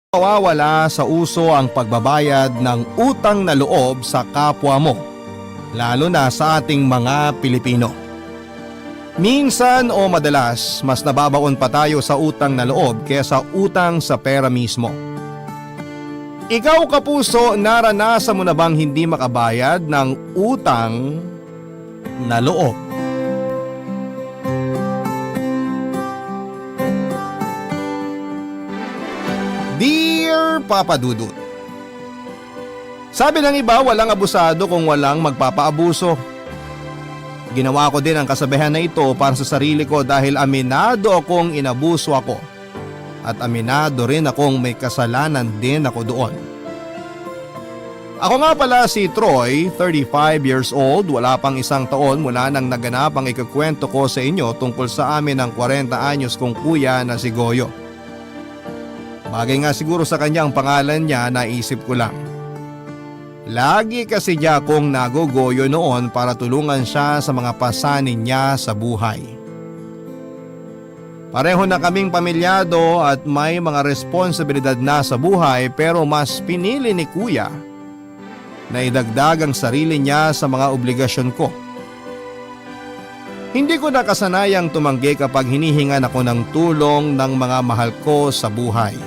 Mawawala sa uso ang pagbabayad ng utang na loob sa kapwa mo, lalo na sa ating mga Pilipino. Minsan o madalas, mas nababaon pa tayo sa utang na loob kaysa utang sa pera mismo. Ikaw kapuso, naranasan mo na bang hindi makabayad ng utang na loob? Dear Papa Dudut, sabi ng iba, walang abusado kung walang magpapaabuso. Ginawa ko din ang kasabihan na ito para sa sarili ko dahil aminado akong inabuso ako at aminado rin akong may kasalanan din ako doon. Ako nga pala si Troy, 35 years old, wala pang isang taon mula nang naganap ang ikukwento ko sa inyo tungkol sa amin ng 40 anyos kong kuya na si Goyo. Bagay nga siguro sa kanya ang pangalan niya, naisip ko lang. Lagi kasi niya akong nagogoyo noon para tulungan siya sa mga pasanin niya sa buhay. Pareho na kaming pamilyado at may mga responsibilidad na sa buhay, pero mas pinili ni kuya na idagdag ang sarili niya sa mga obligasyon ko. Hindi ko nakasanayang tumanggi kapag hinihingan ako ng tulong ng mga mahal ko sa buhay.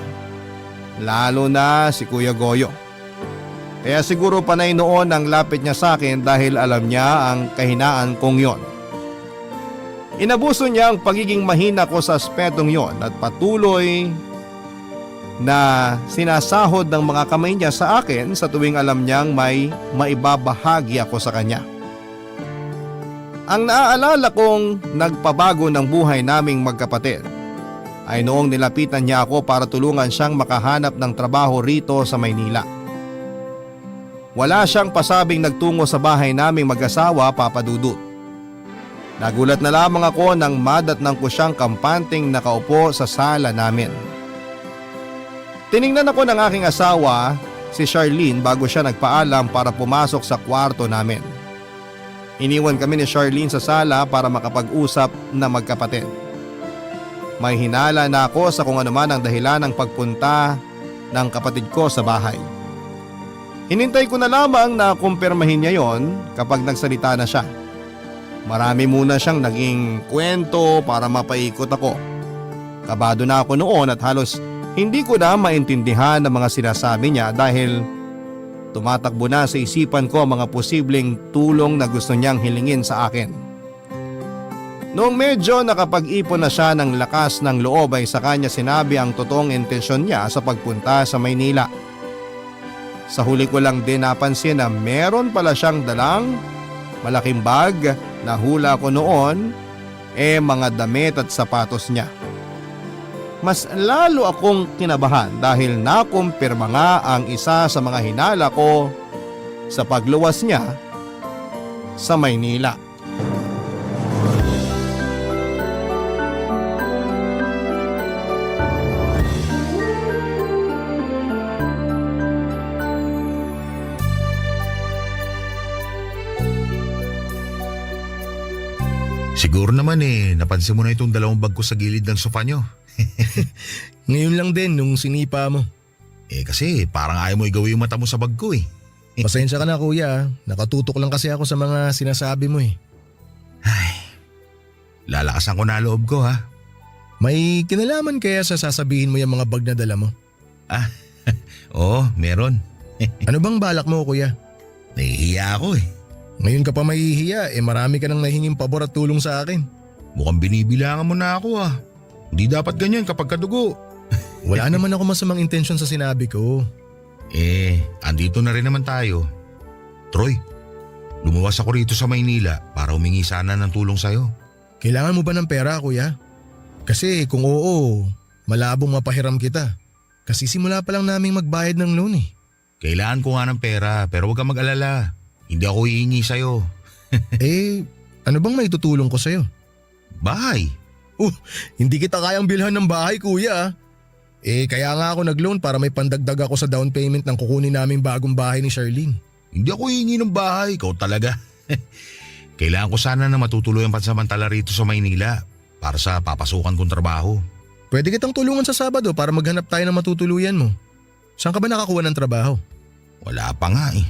Lalo na si Kuya Goyo. Kaya siguro panay noon ang lapit niya sa akin dahil alam niya ang kahinaan kong yon. Inabuso niya ang pagiging mahina ko sa aspetong yon at patuloy na sinasahod ng mga kamay niya sa akin sa tuwing alam niyang may maibabahagi ako sa kanya. Ang naaalala kong nagpabago ng buhay naming magkapatid ay noong nilapitan niya ako para tulungan siyang makahanap ng trabaho rito sa Maynila. Wala siyang pasabing nagtungo sa bahay naming mag-asawa, Papa Dudut. Nagulat na lamang ako nang madatnang ko siyang kampanting nakaupo sa sala namin. Tiningnan ako ng aking asawa, si Charlene, bago siya nagpaalam para pumasok sa kwarto namin. Iniwan kami ni Charlene sa sala para makapag-usap na magkapatid. May hinala na ako sa kung ano man ang dahilan ng pagpunta ng kapatid ko sa bahay. Hinintay ko na lamang na kumpirmahin niya yon kapag nagsalita na siya. Marami muna siyang naging kwento para mapaikot ako. Kabado na ako noon at halos hindi ko na maintindihan ang mga sinasabi niya dahil tumatakbo na sa isipan ko ang mga posibleng tulong na gusto niyang hilingin sa akin. Noong medyo nakapag-ipon na siya ng lakas ng loob ay sa kanya sinabi ang totoong intensyon niya sa pagpunta sa Maynila. Sa huli ko lang din napansin na meron pala siyang dalang malaking bag na hula ko noon mga damit at sapatos niya. Mas lalo akong kinabahan dahil nakumpirma nga ang isa sa mga hinala ko sa pagluwas niya sa Maynila. Siguro naman napansin mo na itong dalawang bag ko sa gilid ng sofa nyo. Ngayon lang din nung sinipa mo. Kasi parang ayaw mo igawi yung mata mo sa bag ko . Pasensya ka na kuya, nakatutok lang kasi ako sa mga sinasabi mo . Ay, lalakasan ko na loob ko ha. May kinalaman kaya sa sasabihin mo yung mga bag na dala mo? Oo, meron. Ano bang balak mo kuya? Nahihiya ako . Ngayon ka pa mahihiya, marami ka nang nahinging pabor at tulong sa akin. Mukhang binibilangan mo na ako . Hindi dapat ganyan kapag kadugo. Wala naman ako masamang intensyon sa sinabi ko. Andito na rin naman tayo. Troy, lumuwas ako rito sa Maynila para humingi sana ng tulong sa'yo. Kailangan mo ba ng pera kuya? Kasi kung oo, malabong mapahiram kita. Kasi simula pa lang naming magbayad ng loan . Kailangan ko nga ng pera pero huwag kang mag-alala. Hindi ako hihingi sa'yo. Ano bang may tutulong ko sa'yo? Bahay. Hindi kita kayang bilhan ng bahay kuya. Kaya nga ako nag-loan para may pandagdag ako sa down payment ng kukunin naming bagong bahay ni Charlene. Hindi ako hihingi ng bahay, ikaw talaga. Kailangan ko sana na matutuloy ang pansamantala rito sa Maynila para sa papasukan kong trabaho. Pwede kitang tulungan sa Sabado para maghanap tayo ng matutuluyan mo. Saan ka ba nakakuha ng trabaho? Wala pa nga eh.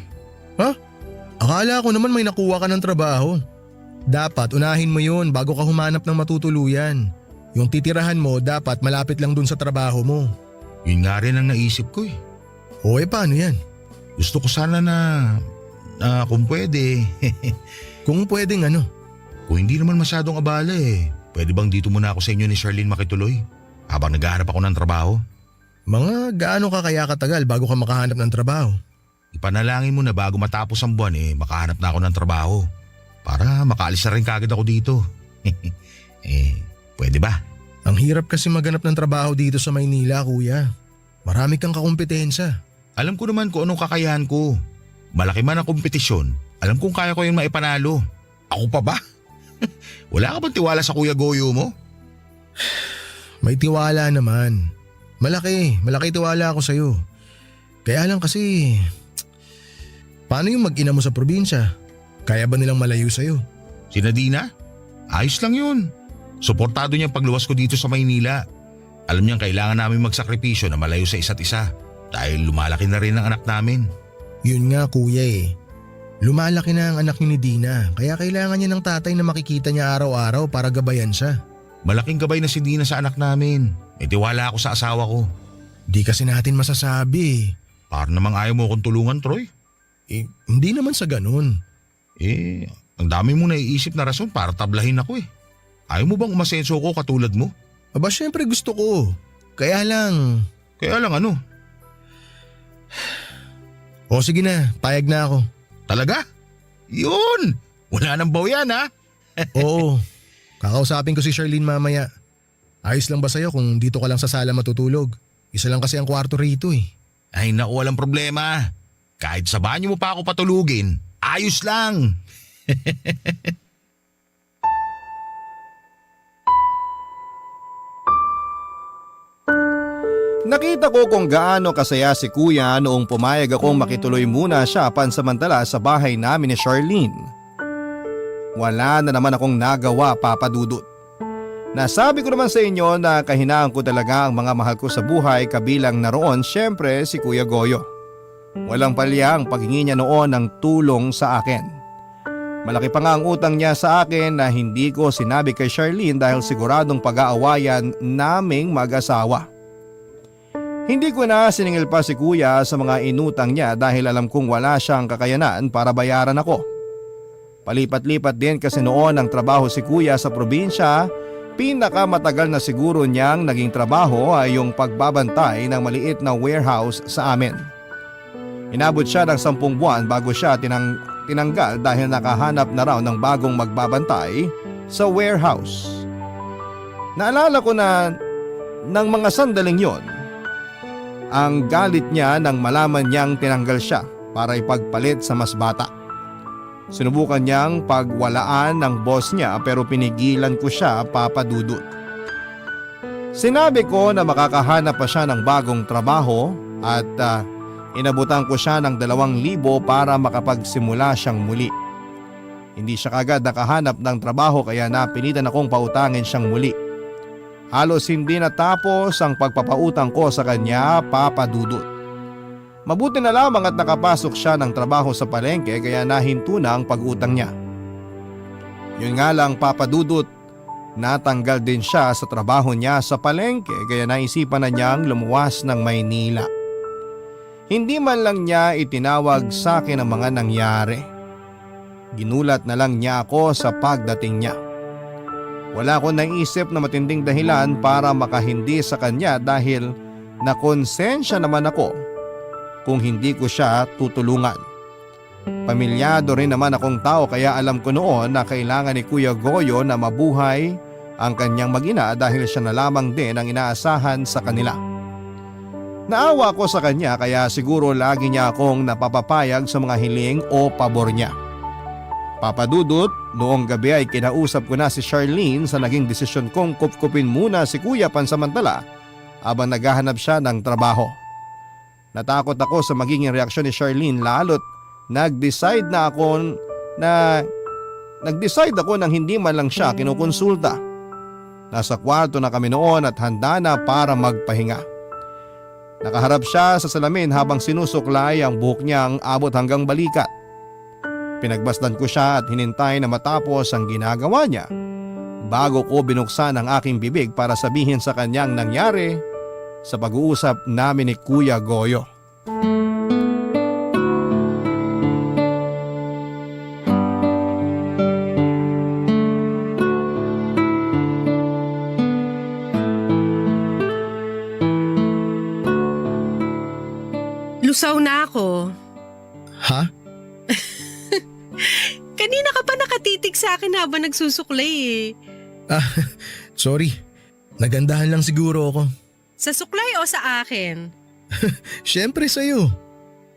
Akala ko naman may nakuha ka ng trabaho. Dapat unahin mo yun bago ka humanap ng matutuluyan. Yung titirahan mo dapat malapit lang dun sa trabaho mo. Yun nga rin ang naisip ko eh. O paano yan? Gusto ko sana na kung pwede. Kung pwedeng ano? Kung hindi naman masyadong abala eh. Pwede bang dito muna ako sa inyo ni Charlene makituloy? Habang naghahanap ako ng trabaho. Mga gaano ka kaya katagal bago ka makahanap ng trabaho? Ipanalangin mo na bago matapos ang buwan makahanap na ako ng trabaho. Para makaalis na rin kagad ako dito. Pwede ba? Ang hirap kasi maghanap ng trabaho dito sa Maynila, kuya. Marami kang kakumpetensya. Alam ko naman kung anong kakayahan ko. Malaki man ang kompetisyon, alam kong kaya ko yung maipanalo. Ako pa ba? Wala ka bang tiwala sa Kuya Goyo mo? May tiwala naman. Malaki tiwala ako sa'yo. Kaya lang kasi, paano yung mag-ina mo sa probinsya? Kaya ba nilang malayo sa'yo? Si Nadina? Ayos lang yun. Suportado niyang pagluwas ko dito sa Maynila. Alam niyang kailangan namin magsakripisyo na malayo sa isa't isa dahil lumalaki na rin ang anak namin. Yun nga kuya Lumalaki na ang anak ni Dina kaya kailangan niya ng tatay na makikita niya araw-araw para gabayan siya. Malaking gabay na si Dina sa anak namin. May tiwala ako sa asawa ko. Di kasi natin masasabi. Para namang ayaw mo akong tulungan, Troy. Hindi naman sa ganun. Ang dami mong naiisip na rason para tablahin ako Ayaw mo bang umasenso ko katulad mo? Aba syempre gusto ko. Kaya lang ano? O sige na, payag na ako. Talaga? Yun! Wala nang bawian ha? Oo, kakausapin ko si Charlene mamaya. Ayos lang ba sa'yo kung dito ka lang sa sala matutulog? Isa lang kasi ang kwarto rito Ay naku, walang problema. Kahit sa banyo mo pa ako patulugin, ayos lang. Nakita ko kung gaano kasaya si kuya noong pumayag akong makituloy muna siya pansamantala sa bahay namin ni Charlene. Wala na naman akong nagawa, Papa Dudut. Nasabi ko naman sa inyo na kahinaan ko talaga ang mga mahal ko sa buhay, kabilang naroon syempre si Kuya Goyo. Walang palya ang paghingi niya noon ng tulong sa akin. Malaki pa nga ang utang niya sa akin na hindi ko sinabi kay Charlene dahil siguradong pag-aawayan naming mag-asawa. Hindi ko na siningil pa si kuya sa mga inutang niya dahil alam kong wala siyang kakayanan para bayaran ako. Palipat-lipat din kasi noon ang trabaho si kuya sa probinsya, pinakamatagal na siguro niyang naging trabaho ay yung pagbabantay ng maliit na warehouse sa amin. Inabot siya ng 10 buwan bago siya tinanggal dahil nakahanap na raw ng bagong magbabantay sa warehouse. Naalala ko na ng mga sandaling yon, ang galit niya nang malaman niyang tinanggal siya para ipagpalit sa mas bata. Sinubukan niyang pagwalaan ng boss niya pero pinigilan ko siya, Papa Dudut. Sinabi ko na makakahanap pa siya ng bagong trabaho at inabutan ko siya ng 2,000 para makapagsimula siyang muli. Hindi siya kagad nakahanap ng trabaho kaya napilitan akong pautangin siyang muli. Halos hindi natapos ang pagpapautang ko sa kanya, Papa Dudut. Mabuti na lamang at nakapasok siya ng trabaho sa palengke kaya nahinto na ang pag-utang niya. Yun nga lang, Papa Dudut, natanggal din siya sa trabaho niya sa palengke kaya naisipan na niyang lumuwas ng Maynila. Hindi man lang niya itinawag sa akin ang mga nangyari. Ginulat na lang niya ako sa pagdating niya. Wala akong naisip na matinding dahilan para makahindi sa kanya dahil nakonsensya naman ako kung hindi ko siya tutulungan. Pamilyado rin naman akong tao kaya alam ko noon na kailangan ni Kuya Goyo na mabuhay ang kanyang mag-ina dahil siya na lamang din ang inaasahan sa kanila. Naawa ko sa kanya kaya siguro lagi niya akong napapapayag sa mga hiling o pabor niya. Papa Dudut, noong gabi ay kinausap ko na si Charlene sa naging desisyon kong kupkupin muna si kuya pansamantala habang naghahanap siya ng trabaho. Natakot ako sa magiging reaksyon ni Charlene lalo't nag-decide ako nang hindi man lang siya kinukonsulta. Nasa kwarto na kami noon at handa na para magpahinga. Nakaharap siya sa salamin habang sinusuklay ang buhok niyang abot hanggang balikat. Pinagbasdan ko siya at hinintay na matapos ang ginagawa niya bago ko binuksan ang aking bibig para sabihin sa kanyang nangyari sa pag-uusap namin ni Kuya Goyo. Lusaw na ako. Ha? Kanina ka pa nakatitig sa akin habang nagsusuklay eh. Sorry. Nagandahan lang siguro ako. Sa suklay o sa akin? Siyempre sa'yo.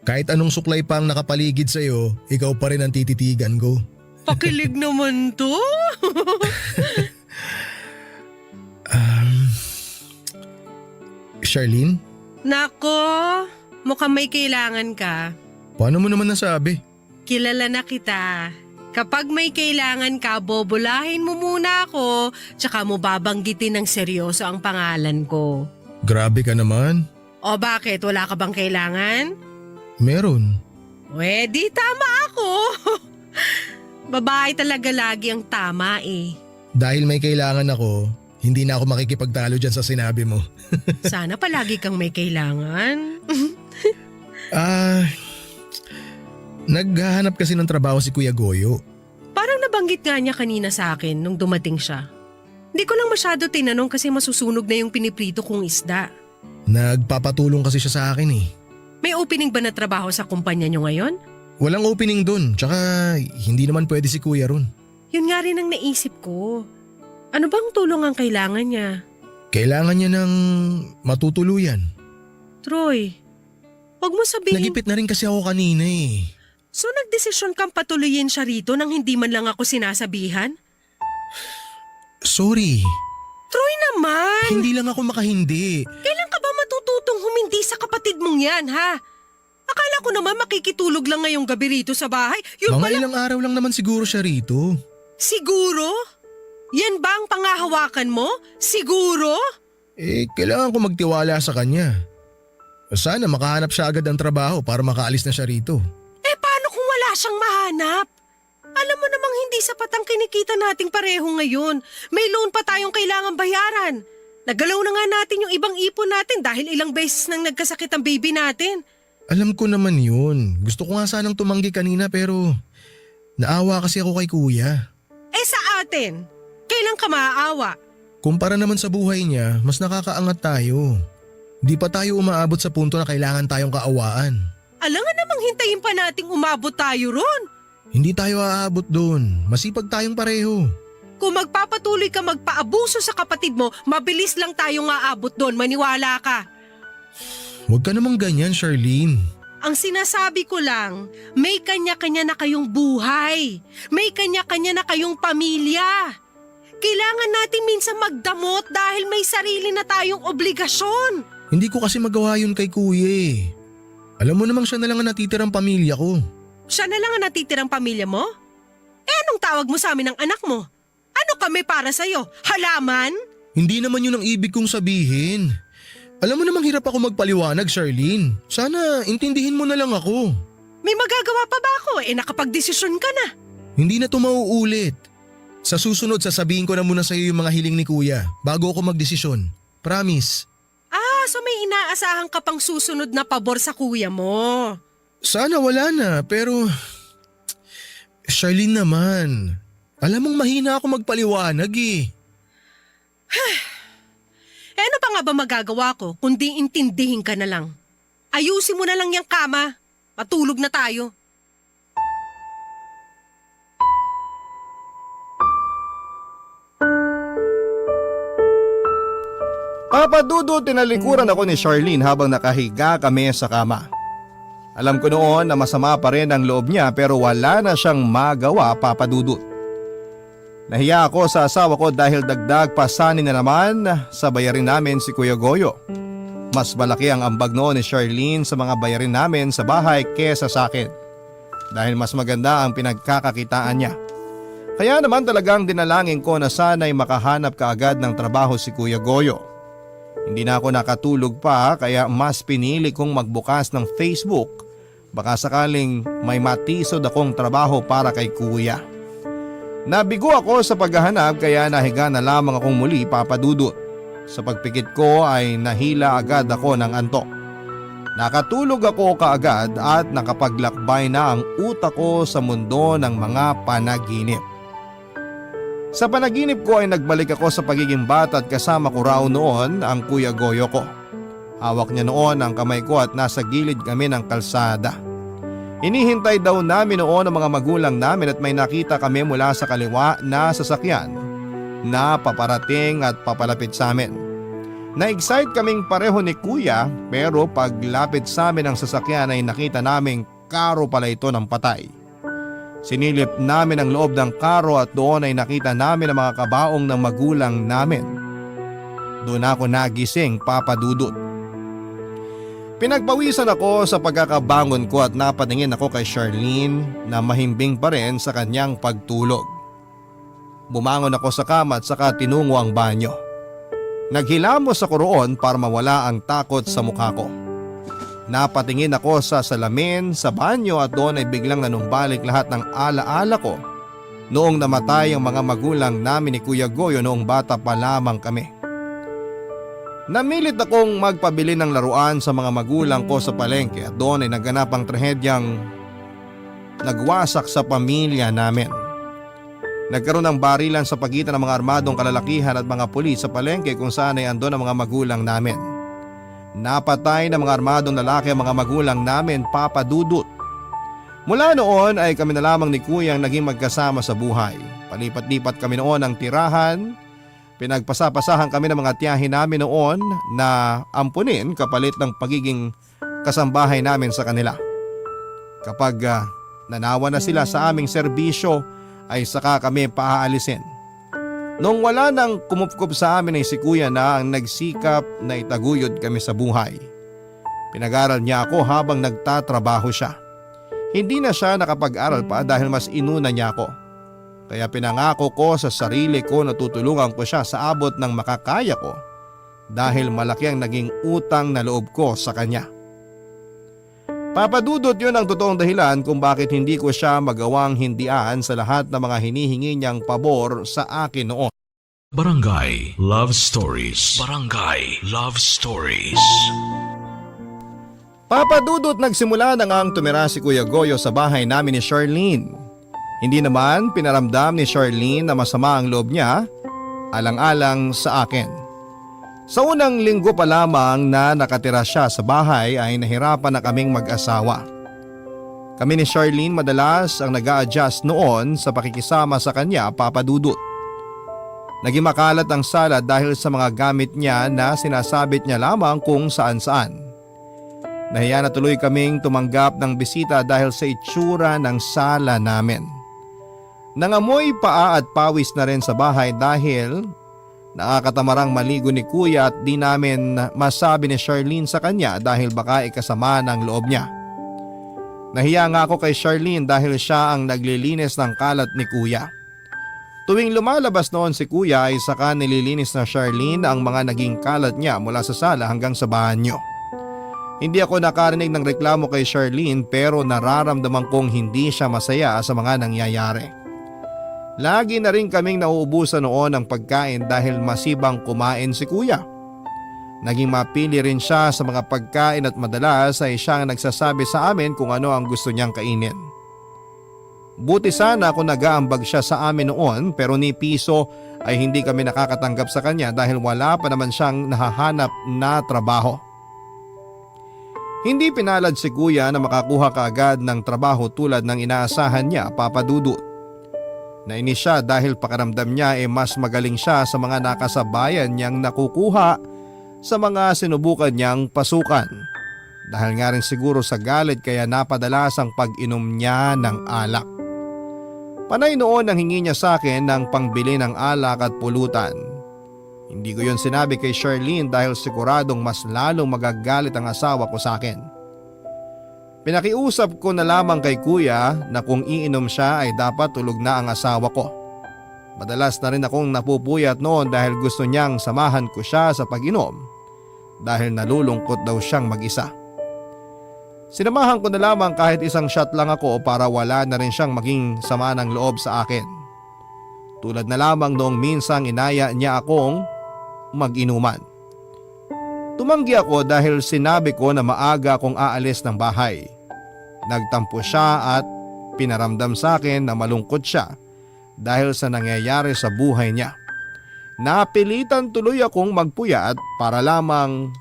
Kahit anong suklay pa ang nakapaligid sa'yo, ikaw pa rin ang tititigan ko. Pakilig naman to. Charlene, Nako, mukhang may kailangan ka. paano mo naman nasabi? Kilala na kita. Kapag may kailangan ka, bobolahin mo muna ako, tsaka mo babanggitin ng seryoso ang pangalan ko. Grabe ka naman. O bakit? Wala ka bang kailangan? Meron. Di tama ako. Babae talaga lagi ang tama eh. Dahil may kailangan ako, hindi na ako makikipagtalo dyan sa sinabi mo. Sana palagi kang may kailangan. Naghahanap kasi ng trabaho si Kuya Goyo. Parang nabanggit nga niya kanina sa akin nung dumating siya. Hindi ko lang masyado tinanong kasi masusunog na yung piniprito kong isda. Nagpapatulong kasi siya sa akin eh. May opening ba na trabaho sa kumpanya niyo ngayon? Walang opening dun, tsaka hindi naman pwede si Kuya ron. Yun nga rin ang naisip ko. Ano bang tulong ang kailangan niya? Kailangan niya ng matutuluyan. Troy, wag mo sabihin. Nagipit na rin kasi ako kanina eh. So nagdesisyon kang patuloyin siya rito nang hindi man lang ako sinasabihan? Sorry, Troy naman! hindi lang ako makahindi. Kailan ka ba matututong humindi sa kapatid mong yan, ha? Akala ko naman makikitulog lang ngayong gabi rito sa bahay. Yun Mga pala, ilang araw lang naman siguro siya rito. siguro? Yan ba ang pangahawakan mo? Siguro? Kailangan ko magtiwala sa kanya. Sana makahanap siya agad ng trabaho para makaalis na siya rito. Paano kung wala siyang mahanap? Alam mo namang hindi sapat ang kinikita nating pareho ngayon. May loan pa tayong kailangan bayaran. Nagalaw na nga natin yung ibang ipon natin dahil ilang beses nang nagkasakit ang baby natin. Alam ko naman yun. Gusto ko nga sanang tumanggi kanina pero naawa kasi ako kay Kuya. Sa atin, kailan ka maaawa? Kumpara naman sa buhay niya, mas nakakaangat tayo. Di pa tayo umaabot sa punto na kailangan tayong kaawaan. Alangan namang hintayin pa nating umabot tayo ron. Hindi tayo aabot doon. Masipag tayong pareho. Kung magpapatuloy ka magpaabuso sa kapatid mo, mabilis lang tayong aabot doon, maniwala ka. Huwag ka namang ganyan, Charlene. Ang sinasabi ko lang, may kanya-kanya na kayong buhay. May kanya-kanya na kayong pamilya. Kailangan natin minsan magdamot dahil may sarili na tayong obligasyon. Hindi ko kasi magawa yun kay Kuya eh. Alam mo namang siya na lang ang natitirang pamilya ko. Siya na lang ang natitirang pamilya mo? Anong tawag mo sa amin ng anak mo? Ano kami para sa'yo? Halaman? Hindi naman yun ang ibig kong sabihin. Alam mo namang hirap ako magpaliwanag, Charlene. Sana intindihin mo na lang ako. May magagawa pa ba ako? Nakapagdesisyon ka na. Hindi na to mauulit. Sa susunod, sasabihin ko na muna sa'yo yung mga hiling ni Kuya bago ako magdesisyon. Promise. So may inaasahan ka pang susunod na pabor sa kuya mo. Sana wala na, pero… Charlene naman, alam mong mahina ako magpaliwanag eh. Ano pa nga ba magagawa ko kundi intindihin ka na lang? Ayusin mo na lang yung kama. Matulog na tayo. Papadudo tinalikuran ako ni Charlene habang nakahiga kami sa kama. Alam ko noon na masama pa rin ang loob niya pero wala na siyang magawa, papadudot. Nahiya ako sa asawa ko dahil dagdag pasanin na naman sa bayarin namin si Kuya Goyo. Mas malaki ang ambag noon ni Charlene sa mga bayarin namin sa bahay kesa sa akin. Dahil mas maganda ang pinagkakakitaan niya. Kaya naman talagang dinalangin ko na sana'y makahanap kaagad ng trabaho si Kuya Goyo. Hindi na ako nakatulog pa kaya mas pinili kong magbukas ng Facebook. Baka sakaling may matisod akong trabaho para kay kuya. Nabigo ako sa paghahanap kaya nahiga na lamang akong muli, Papa Dudut. Sa pagpikit ko ay nahila agad ako ng antok. Nakatulog ako kaagad at nakapaglakbay na ang utak ko sa mundo ng mga panaginip. Sa panaginip ko ay nagbalik ako sa pagiging bata at kasama ko raw noon ang Kuya Goyo ko. Hawak niya noon ang kamay ko at nasa gilid kami ng kalsada. Hinihintay daw namin noon ang mga magulang namin at may nakita kami mula sa kaliwa na sasakyan na paparating at papalapit sa amin. Na-excite kaming pareho ni Kuya pero paglapit sa amin ng sasakyan ay nakita naming karo pala ito ng patay. Sinilip namin ang loob ng karo at doon ay nakita namin ang mga kabaong ng magulang namin. Doon ako nagising, Papa Dudut. Pinagpawisan ako sa pagkakabangon ko at napatingin ako kay Charlene na mahimbing pa rin sa kanyang pagtulog. Bumangon ako sa kama at saka tinungo ang banyo. Naghilamos ako roon para mawala ang takot sa mukha ko. Napatingin ako sa salamin sa banyo at doon ay biglang nanumbalik lahat ng alaala ko noong namatay ang mga magulang namin ni Kuya Goyo noong bata pa lamang kami. Namilit akong magpabili ng laruan sa mga magulang ko sa palengke at doon ay naganap ang trahedyang nagwasak sa pamilya namin. Nagkaroon ng barilan sa pagitan ng mga armadong kalalakihan at mga pulis sa palengke kung saan ay andon ang mga magulang namin. Napatay ng mga armadong lalaki ang mga magulang namin, Papa Dudut. Mula noon ay kami na lamang ni Kuya ang naging magkasama sa buhay. Palipat-lipat kami noon ng tirahan. Pinagpasapasahan kami ng mga tiyahin namin noon na ampunin kapalit ng pagiging kasambahay namin sa kanila. Kapag nanawa na sila sa aming serbisyo ay saka kami paaalisin. Nung wala nang kumupkup sa amin ay si Kuya na ang nagsikap na itaguyod kami sa buhay. Pinag-aral niya ako habang nagtatrabaho siya. Hindi na siya nakapag-aral pa dahil mas inuna niya ako. Kaya pinangako ko sa sarili ko na tutulungan ko siya sa abot ng makakaya ko dahil malaki ang naging utang na loob ko sa kanya. Papa Dudut, yun ang totoong dahilan kung bakit hindi ko siya magawang hindian sa lahat ng mga hinihingi niyang pabor sa akin noon. Barangay Love Stories. Barangay Love Stories. Papa Dudut, nagsimula na ngang tumira si Kuya Goyo sa bahay namin ni Charlene. Hindi naman pinaramdam ni Charlene na masama ang loob niya, alang-alang sa akin. Sa unang linggo pa lamang na nakatira siya sa bahay ay nahirapan na kaming mag-asawa. Kami ni Charlene madalas ang nag-a-adjust noon sa pakikisama sa kanya, Papa Dudut. Naging makalat ang sala dahil sa mga gamit niya na sinasabit niya lamang kung saan-saan. Nahiya na tuloy kaming tumanggap ng bisita dahil sa itsura ng sala namin. Nangamoy paa at pawis na rin sa bahay dahil nakakatamarang maligo ni Kuya at di namin masabi ni Charlene sa kanya dahil baka ikasama ng loob niya. Nahiya nga ako kay Charlene dahil siya ang naglilinis ng kalat ni Kuya. Tuwing lumalabas noon si Kuya ay saka nililinis na Charlene ang mga naging kalat niya mula sa sala hanggang sa banyo. Hindi ako nakarinig ng reklamo kay Charlene pero nararamdaman kong hindi siya masaya sa mga nangyayari. Lagi na rin kaming nauubusan noon ng pagkain dahil masibang kumain si Kuya. Naging mapili rin siya sa mga pagkain at madalas ay siyang nagsasabi sa amin kung ano ang gusto niyang kainin. Buti sana kung nag-aambag siya sa amin noon pero ni piso ay hindi kami nakakatanggap sa kanya dahil wala pa naman siyang nahahanap na trabaho. Hindi pinalad si Kuya na makakuha kaagad ng trabaho tulad ng inaasahan niya, Papa Dudut. Nainis siya dahil pakiramdam niya mas magaling siya sa mga nakasabayan niyang nakukuha sa mga sinubukan niyang pasukan. Dahil nga rin siguro sa galit kaya napadalas ang pag-inom niya ng alak. Panay noon ang hingi niya sa akin ng pangbili ng alak at pulutan. Hindi ko yun sinabi kay Charlene dahil siguradong mas lalong magagalit ang asawa ko sa akin. Pinakiusap ko na lamang kay Kuya na kung iinom siya ay dapat tulog na ang asawa ko. Madalas na rin akong napupuyat noon dahil gusto niyang samahan ko siya sa pag-inom dahil nalulungkot daw siyang mag-isa. Sinamahan ko na lamang kahit isang shot lang ako para wala na rin siyang maging sama ng loob sa akin. Tulad na lamang noong minsang inaya niya akong mag-inuman. Tumanggi ako dahil sinabi ko na maaga akong aalis ng bahay. Nagtampo siya at pinaramdam sa akin na malungkot siya dahil sa nangyayari sa buhay niya. Napilitan tuloy akong magpuyat para lamang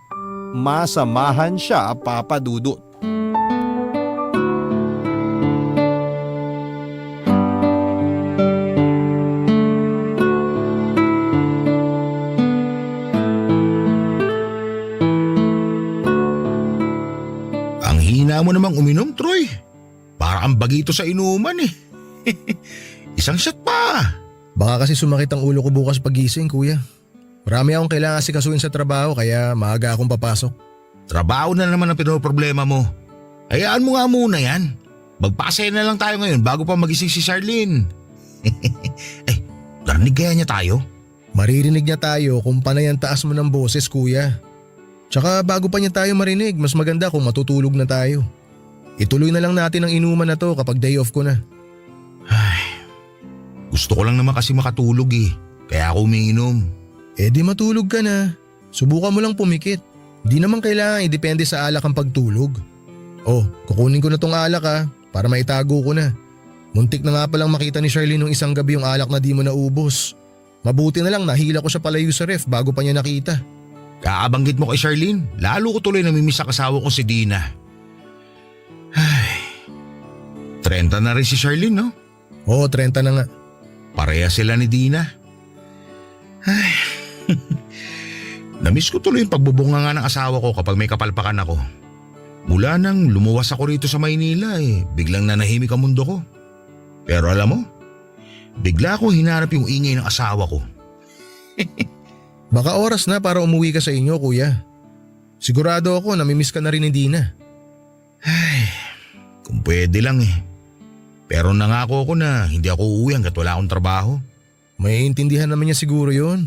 masamahan siya, Papa Dudut. Ang hina mo namang uminom, Troy. Para kang bagito sa inuman eh. Isang shot pa. Baka kasi sumakit ang ulo ko bukas pagising, kuya. Marami akong kailangan asikasuhin sa trabaho kaya maaga akong papasok. Trabaho na naman ang pinoproblema mo. Hayaan mo nga muna yan. Magpasaya na lang tayo ngayon bago pa magising si Charlene. Ay, narinig kaya niya tayo? Maririnig niya tayo kung panay ang taas mo ng boses, kuya. Tsaka bago pa niya tayo marinig, mas maganda kung matutulog na tayo. Ituloy na lang natin ang inuman na to kapag day off ko na. Ay, gusto ko lang naman kasi makatulog eh. Kaya ako umiinom. Eh di matulog ka na. Subukan mo lang pumikit. Di naman kailangan idepende sa alak ang pagtulog. Oh, kukunin ko na tong alak para maitago ko na. Muntik na nga palang makita ni Charlene nung isang gabi yung alak na di mo naubos. Mabuti na lang nahila ko siya palayo sa ref bago pa niya nakita. Kaabanggit mo kay Charlene, lalo ko tuloy namimiss sa kasawa ko si Dina. Ay, 30 na rin si Charlene, no? Oo, 30 na nga. Pareha sila ni Dina. Ay, namiss ko tuloy yung pagbubunga nga ng asawa ko kapag may kapalpakan ako. Mula nang lumuwas ako rito sa Maynila biglang nanahimik ang mundo ko. Pero alam mo, bigla ko hinarap yung ingay ng asawa ko. Baka oras na para umuwi ka sa inyo, kuya. Sigurado ako namimiss ka na rin ni Dina. Ay, kung pwede lang eh. Pero nangako ako na hindi ako uuwi hanggat wala akong trabaho. May intindihan naman niya siguro yun.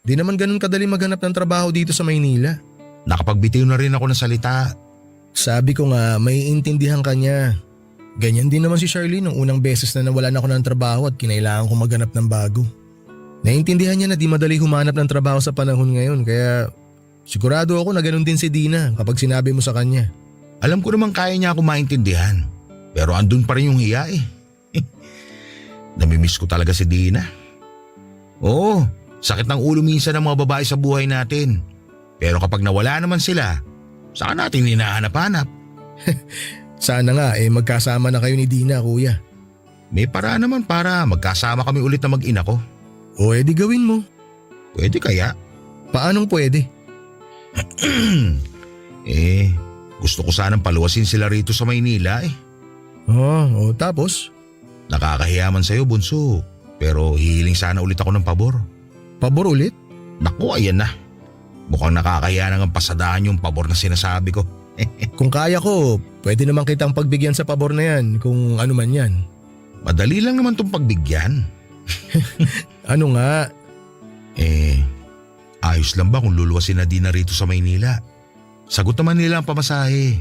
Di naman ganun kadali maghanap ng trabaho dito sa Maynila. Nakapagbitiw na rin ako ng salita. Sabi ko nga, may intindihan ka niya. Ganyan din naman si Charlene nung unang beses na nawalan ako ng trabaho at kinailangan ko maghanap ng bago. Naintindihan niya na di madali humanap ng trabaho sa panahon ngayon kaya sigurado ako na ganun din si Dina kapag sinabi mo sa kanya. Alam ko naman kaya niya ako maintindihan. Pero andun pa rin yung hiya eh. Namimiss ko talaga si Dina. Oo, sakit ng ulo minsan ng mga babae sa buhay natin. Pero kapag nawala naman sila, saka natin hinahanap-hanap. Sana nga magkasama na kayo ni Dina, kuya. May paraan naman para magkasama kami ulit na mag-ina ko. O di gawin mo. Pwede kaya? Paanong pwede? Gusto ko sanang paluwasin sila rito sa Maynila eh. Tapos? Nakakahiya man sa'yo, bunso. Pero hihiling sana ulit ako ng pabor. Pabor ulit? Naku, ayan na. Mukhang nakakahiya nang pasadahan yung pabor na sinasabi ko. Kung kaya ko, pwede naman kitang pagbigyan sa pabor na yan kung ano man yan. Madali lang naman tong pagbigyan. Ano nga? Ayos lang ba kung luluwasin na Dina rito sa Maynila? Sagot naman nila ang pamasahe.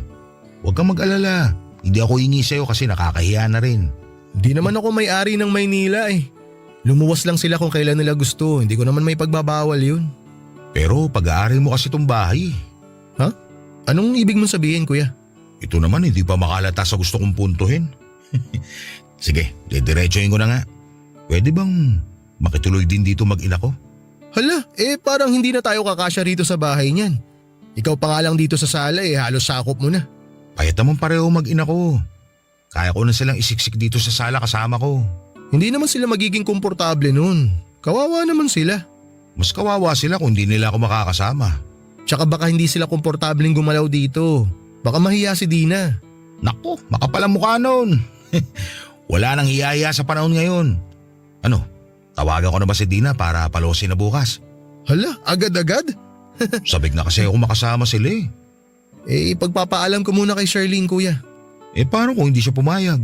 Huwag kang mag-alala. Hindi ako hingi sa'yo kasi nakakahiya na rin. Di naman ako may-ari ng Maynila eh. Lumuwas lang sila kung kailan nila gusto. Hindi ko naman may pagbabawal yun. Pero pag-aari mo kasi itong bahay. Ha? Anong ibig mong sabihin, kuya? Ito naman hindi pa makalata sa gusto kong puntuhin. Sige, didiretsuhin ko na nga. Pwede bang makituloy din dito mag-ina ko? Hala, parang hindi na tayo kakasya rito sa bahay niyan. Ikaw pa nga lang dito sa sala halos sakop mo na. Payat naman pareho mag-ina ko. Kaya ko na silang isiksik dito sa sala kasama ko. Hindi naman sila magiging komportable nun. Kawawa naman sila. Mas kawawa sila kung hindi nila ako makakasama. Tsaka baka hindi sila komportableng gumalaw dito. Baka mahiya si Dina. Naku, makapal ang mukha nun. Wala nang hiya sa panahon ngayon. Ano, tawagan ko na ba si Dina para palosin na bukas? Hala, agad-agad? Sabik na kasi ako makasama sila eh. Pagpapaalam ko muna kay Charlene, kuya. Paano kung hindi siya pumayag?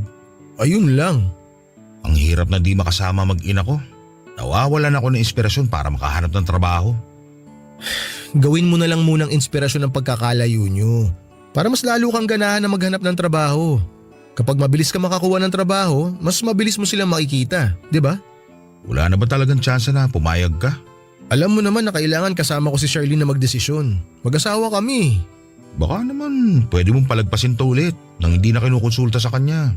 Ayun lang. Ang hirap na di makasama mag-ina ko. Nawawalan ako ng inspirasyon para makahanap ng trabaho. gawin mo na lang munang inspirasyon ng pagkakalayo nyo. Para mas lalo kang ganahan na maghanap ng trabaho. Kapag mabilis ka makakuha ng trabaho, mas mabilis mo silang makikita, di ba? Wala na ba talagang tsansa na pumayag ka? Alam mo naman na kailangan kasama ko si Charlene na magdesisyon. Mag-asawa kami. Baka naman pwede mong palagpasin to ulit nang hindi na kinukonsulta sa kanya.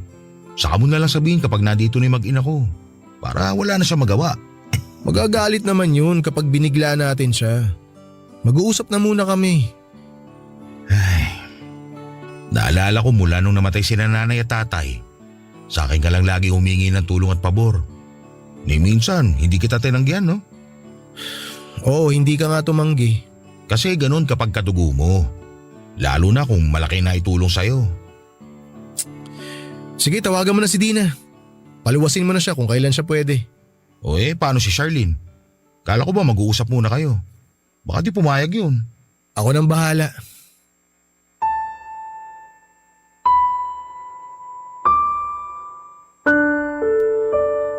Saka mo na lang sabihin kapag nandito na yung mag-ina ko. Para wala na siya magawa. Magagalit naman yun kapag binigla natin siya. Mag-uusap na muna kami. Naalala ko mula nung namatay si nanay at tatay. Sa akin ka lang lagi humingi ng tulong at pabor. Ni minsan, hindi kita tinanggihan, no? Oo, hindi ka nga tumanggi. Kasi ganun kapag katugo mo. Lalo na kung malaki na itulong sa'yo. Sige, tawagan mo na si Dina. Paluwasin mo na siya kung kailan siya pwede. O paano si Charlene? Kala ko ba mag-uusap muna kayo? Baka di pumayag yun. Ako nang bahala.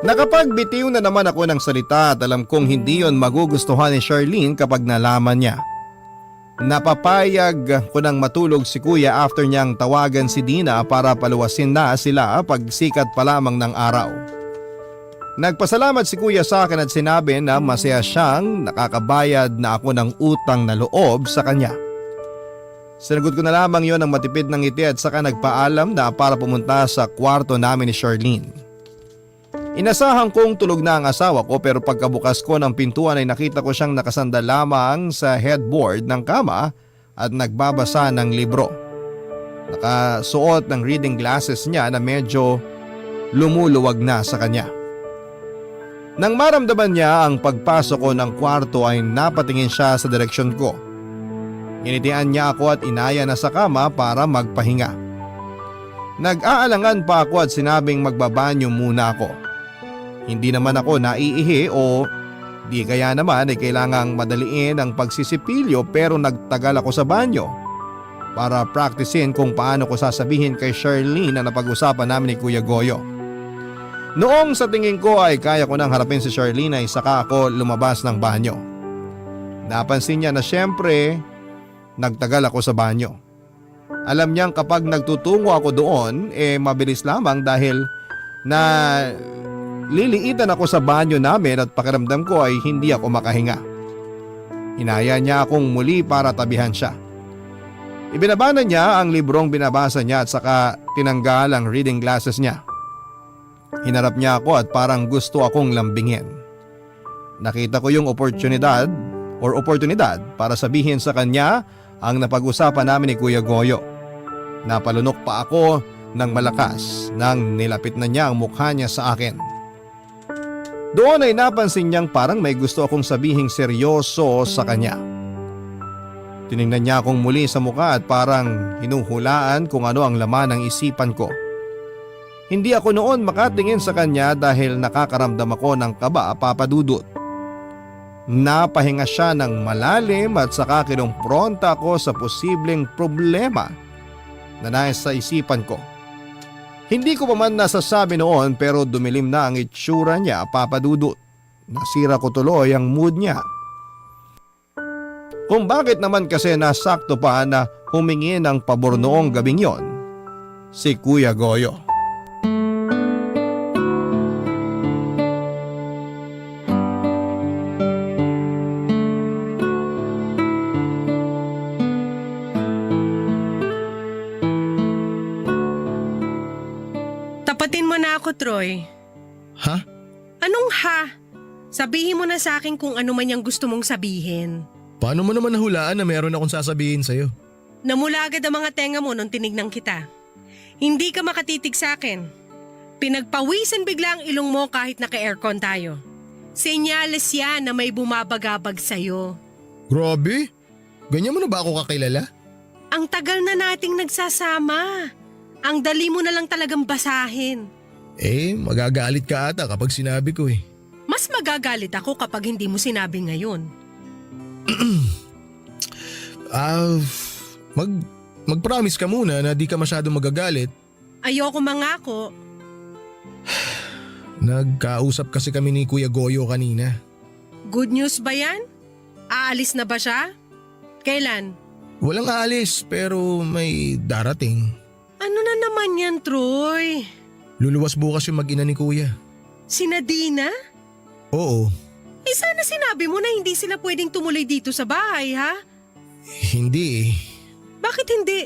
Nakapagbitiw na naman ako ng salita at alam kong hindi yon magugustuhan ni Charlene kapag nalaman niya. Napapayag ko nang matulog si kuya after niyang tawagan si Dina para paluwasin na sila pag sikat pa lamang ng araw. Nagpasalamat si kuya sa akin at sinabi na masaya siyang nakakabayad na ako ng utang na loob sa kanya. Sinagot ko na lamang yon ng matipid ng ngiti at saka nagpaalam na para pumunta sa kwarto namin ni Charlene. Inasahan kong tulog na ang asawa ko pero pagkabukas ko ng pintuan ay nakita ko siyang nakasandal lamang sa headboard ng kama at nagbabasa ng libro. Nakasuot ng reading glasses niya na medyo lumuluwag na sa kanya. Nang maramdaman niya ang pagpasok ko ng kwarto ay napatingin siya sa direksyon ko. Initian niya ako at inaya na sa kama para magpahinga. Nag-aalangan pa ako at sinabing magbabanyo muna ako. Hindi naman ako naiihi o di kaya naman ay kailangang madaliin ang pagsisipilyo pero nagtagal ako sa banyo para praktisin kung paano ko sasabihin kay Charlene na napag-usapan namin ni Kuya Goyo. Noong sa tingin ko ay kaya ko nang harapin si Charlene ay saka ako lumabas ng banyo. Napansin niya na siyempre nagtagal ako sa banyo. Alam niyang kapag nagtutungo ako doon mabilis lamang dahil na liliitan ako sa banyo namin at pakiramdam ko ay hindi ako makahinga. Hinaya niya akong muli para tabihan siya. Ibinaba na niya ang librong binabasa niya at saka tinanggal ang reading glasses niya. Hinarap niya ako at parang gusto akong lambingin. Nakita ko yung oportunidad para sabihin sa kanya ang napag-usapan namin ni Kuya Goyo. Napalunok pa ako ng malakas nang nilapit na niya ang mukha niya sa akin. Doon ay napansin niyang parang may gusto akong sabihing seryoso sa kanya. Tiningnan niya akong muli sa mukha at parang hinuhulaan kung ano ang laman ng isipan ko. Hindi ako noon makatingin sa kanya dahil nakakaramdam ako ng kaba, Papa Dudut. Napahinga siya ng malalim at saka kinumpronta ako sa posibleng problema na nasa isipan ko. Hindi ko pa man nasasabi noon pero dumilim na ang itsura niya, Papa Dudut. Nasira ko tuloy ang mood niya. Kung bakit naman kasi nasakto pa na humingi ng pabor noong gabing yon, si Kuya Goyo. Tapatin mo na ako, Troy. Ha? Anong ha? Sabihin mo na sa akin kung ano man yung gusto mong sabihin. Paano mo naman nahulaan na meron akong sasabihin sa'yo? Namula agad ang mga tenga mo nung tinignan kita. Hindi ka makatitig sa akin. Pinagpawisan bigla ang ilong mo kahit naka-aircon tayo. Senyales yan na may bumabagabag sa'yo. Grabe? Ganyan mo na ba ako kakilala? Ang tagal na nating nagsasama. Ang dali mo na lang talagang basahin. Magagalit ka ata kapag sinabi ko eh. Mas magagalit ako kapag hindi mo sinabi ngayon. Mag-promise ka muna na di ka masyado magagalit. Ayoko mangako. Nagkausap kasi kami ni Kuya Goyo kanina. Good news ba yan? Aalis na ba siya? Kailan? Walang aalis pero may darating. Ano na naman yan, Troy? Luluwas bukas yung mag-ina ni kuya. Si Nadina? Oo, Sana sinabi mo na hindi sila pwedeng tumuloy dito sa bahay, ha? hindi eh. Bakit hindi?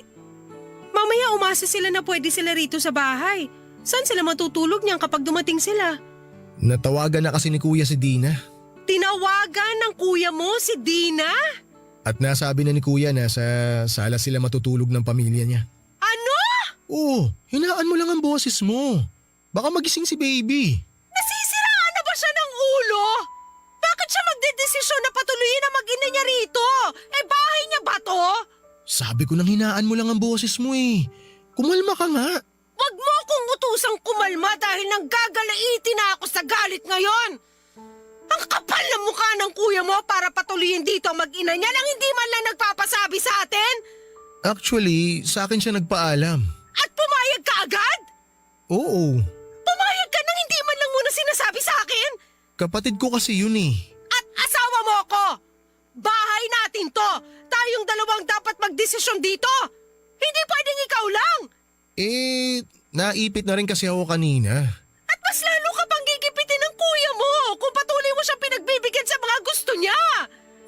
Mamaya umasa sila na pwede sila rito sa bahay. Saan sila matutulog niyan kapag dumating sila? Natawagan na kasi ni kuya si Dina. Tinawagan ng kuya mo si Dina? At nasabi na ni kuya na sa sala sila matutulog ng pamilya niya. Ano? Oo, hinaan mo lang ang boses mo. Baka magising si baby. Nasisiraan na ba siya ng ulo? Bakit siya magdedesisyon na patuloyin na mag-ina niya rito? Bahay niya ba to? Sabi ko nang hinaan mo lang ang boses mo eh. Kumalma ka nga. Wag mo akong utusang kumalma dahil nanggagalaitin na ako sa galit ngayon. Ang kapal na mukha ng kuya mo para patuloyin dito ang mag-ina niya nang hindi man lang nagpapasabi sa atin? Actually, sa akin siya nagpaalam. At pumayag ka agad? Oo, Pumayag ka nang hindi man lang muna sinasabi sa akin? kapatid ko kasi yun eh. At asawa mo ako! Bahay natin to! Tayong dalawang dapat magdesisyon dito! Hindi pwedeng ikaw lang! Naipit na rin kasi ako kanina. At mas lalo ka pang gigipitin ng kuya mo kung patuloy mo siyang pinagbibigyan sa mga gusto niya!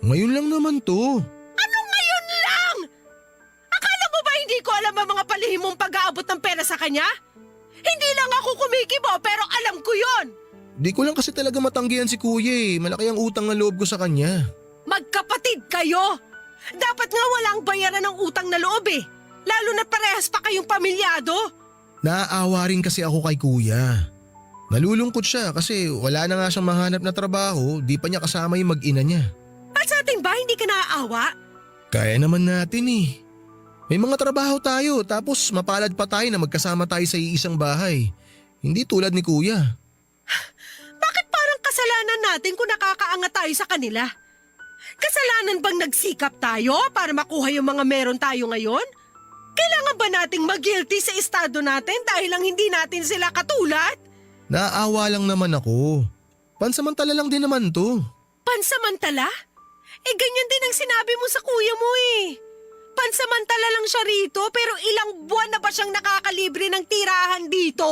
Ngayon lang naman to. Anong ngayon lang? Akala mo ba hindi ko alam ang mga palihim mong pag-aabot ng pera sa kanya? Hindi lang ako kumikibo pero alam ko yon. Di ko lang kasi talaga matanggihan si kuya eh. Malaki ang utang na loob ko sa kanya. Magkapatid kayo! Dapat nga walang bayaran ng utang na loob eh. Lalo na parehas pa kayong pamilyado. Naaawa rin kasi ako kay kuya. Nalulungkot siya kasi wala na nga siyang mahanap na trabaho, di pa niya kasama yung mag-ina niya. At sa atin ba hindi ka naaawa? Kaya naman natin eh. May mga trabaho tayo tapos mapalad pa tayo na magkasama tayo sa iisang bahay. Hindi tulad ni kuya. Bakit parang kasalanan natin kung nakakaangat tayo sa kanila? Kasalanan bang nagsikap tayo para makuha yung mga meron tayo ngayon? Kailangan ba nating mag-guilty sa estado natin dahil lang hindi natin sila katulad? Naaawa lang naman ako. Pansamantala lang din naman to. Pansamantala? Ganyan din ang sinabi mo sa kuya mo eh. Pansamantala lang siya rito pero ilang buwan na ba siyang nakakalibre ng tirahan dito?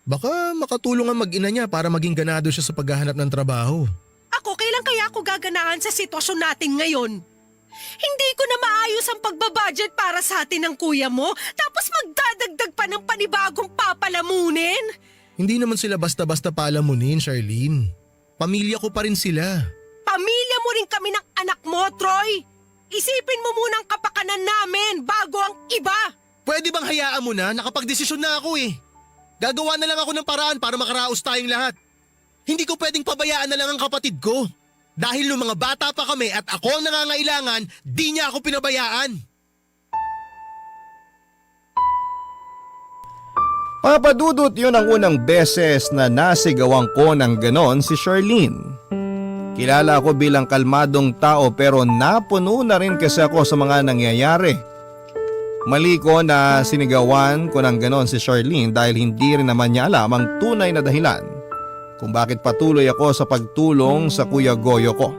Baka makatulong ang mag-ina niya para maging ganado siya sa paghahanap ng trabaho. Ako, kailan kaya ako gaganahan sa sitwasyon natin ngayon? Hindi ko na maayos ang pagbabudget para sa atin ng kuya mo tapos magdadagdag pa ng panibagong papalamunin? Hindi naman sila basta-basta palamunin, Charlene. Pamilya ko pa rin sila. Pamilya mo rin kami ng anak mo, Troy. Isipin mo muna ang kapakanan namin bago ang iba. Pwede bang hayaan mo na? Nakapagdesisyon na ako eh. Gagawa na lang ako ng paraan para makaraos tayong lahat. Hindi ko pwedeng pabayaan na lang ang kapatid ko. Dahil nung mga bata pa kami at ako ang nangangailangan, di niya ako pinabayaan. Papadudot yun ang unang beses na nasigawan ko ng ganon si Charlene. Kilala ako bilang kalmadong tao pero napuno na rin kasi ako sa mga nangyayari. Mali ko na sinigawan ko ng ganon si Charlene dahil hindi rin naman niya alam ang tunay na dahilan kung bakit patuloy ako sa pagtulong sa Kuya Goyo ko.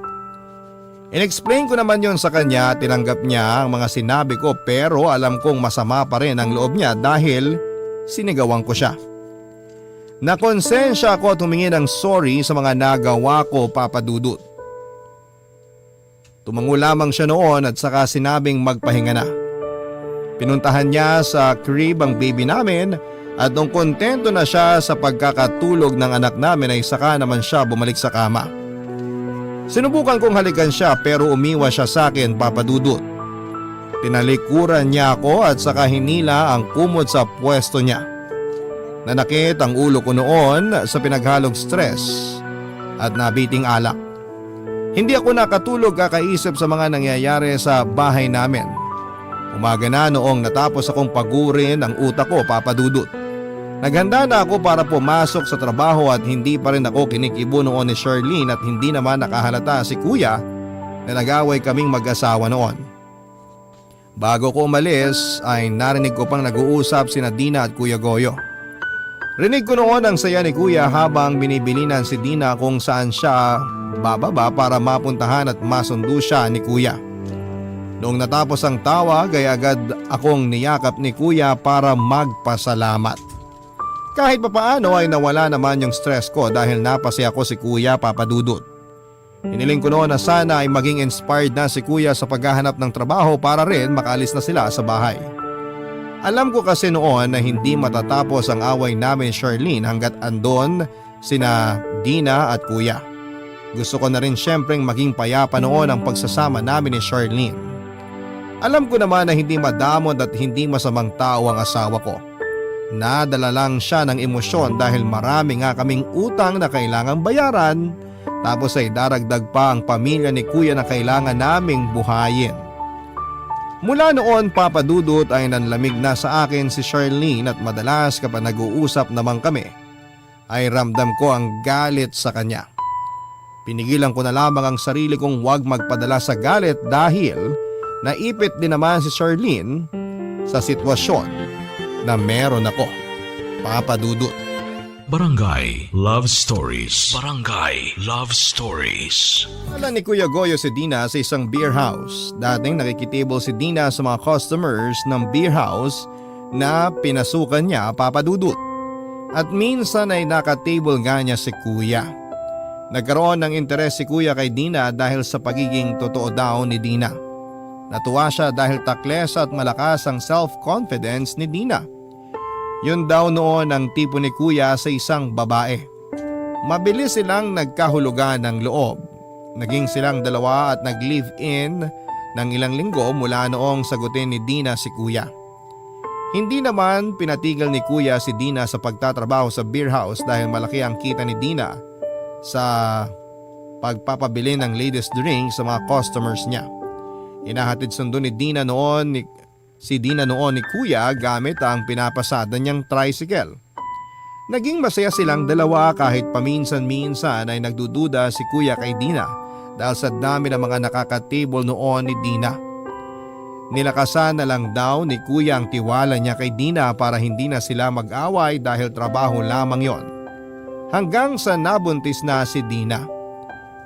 In-explain ko naman yon sa kanya, tinanggap niya ang mga sinabi ko pero alam kong masama pa rin ang loob niya dahil sinigawan ko siya. Nakonsensya ako at humingi ng sorry sa mga nagawa ko, Papa Dudut. Tumango lamang siya noon at saka sinabing magpahinga na. Pinuntahan niya sa crib ang baby namin at nung kontento na siya sa pagkakatulog ng anak namin ay saka naman siya bumalik sa kama. Sinubukan kong halikan siya pero umiwas siya sa akin, Papa Dudut. Tinalikuran niya ako at saka hinila ang kumot sa pwesto niya. Nanakit ang ulo ko noon sa pinaghalong stress at nabiting alak. Hindi ako nakatulog kakaisip sa mga nangyayari sa bahay namin. Umaga na noong natapos akong pagurin ang utak ko, Papa Dudut. Naghanda na ako para pumasok sa trabaho at hindi pa rin ako kinikibo noon ni Charlene at hindi naman nakahalata si Kuya na nag-away kaming mag-asawa noon. Bago ko umalis ay narinig ko pang nag-uusap sina Dina at Kuya Goyo. Rinig ko noon ang saya ni Kuya habang binibilinan si Dina kung saan siya bababa para mapuntahan at masundo siya ni Kuya. Noong natapos ang tawag ay agad akong niyakap ni kuya para magpasalamat. Kahit papaano ay nawala naman yung stress ko dahil napasaya ko si kuya, Papa Dudut. Hiniling ko noon na sana ay maging inspired na si kuya sa paghahanap ng trabaho para rin makaalis na sila sa bahay. Alam ko kasi noon na hindi matatapos ang away namin ni Charlene hanggat andon sina Dina at kuya. Gusto ko na rin syempreng maging payapa noon ang pagsasama namin ni Charlene. Alam ko naman na hindi madamot at hindi masamang tao ang asawa ko. Nadala lang siya ng emosyon dahil marami nga kaming utang na kailangang bayaran, tapos ay daragdag pa ang pamilya ni kuya na kailangan naming buhayin. Mula noon, Papa Dudut, ay nanlamig na sa akin si Charlene at madalas kapag nag-uusap naman kami ay ramdam ko ang galit sa kanya. Pinigilan ko na lamang ang sarili kong huwag magpadala sa galit dahil naipit din naman si Charlene sa sitwasyon na meron ako, Papa Dudut. Barangay Love Stories. Barangay Love Stories. Alam ni Kuya Goyo si Dina sa isang beer house. Dating nakikitable si Dina sa mga customers ng beer house na pinasukan niya, Papa Dudut. At minsan ay nakatable nga niya si Kuya. Nagkaroon ng interes si Kuya kay Dina dahil sa pagiging totoo daw ni Dina. Natuwa siya dahil takles at malakas ang self-confidence ni Dina. Yun daw noon ang tipo ni Kuya sa isang babae. Mabilis silang nagkahulugan ng loob. Naging silang dalawa at nag-live-in ng ilang linggo mula noong sagutin ni Dina si Kuya. Hindi naman pinatigil ni Kuya si Dina sa pagtatrabaho sa beer house dahil malaki ang kita ni Dina sa pagpapabili ng latest drink sa mga customers niya. Inahatid sundo ni Dina noon ni Kuya gamit ang pinapasada niyang tricycle. Naging masaya silang dalawa kahit paminsan-minsan ay nagdududa si Kuya kay Dina dahil sa dami ng mga nakaka-table noon ni Dina. Nilakasan na lang daw ni Kuya ang tiwala niya kay Dina para hindi na sila mag-away dahil trabaho lamang yon. Hanggang sa nabuntis na si Dina.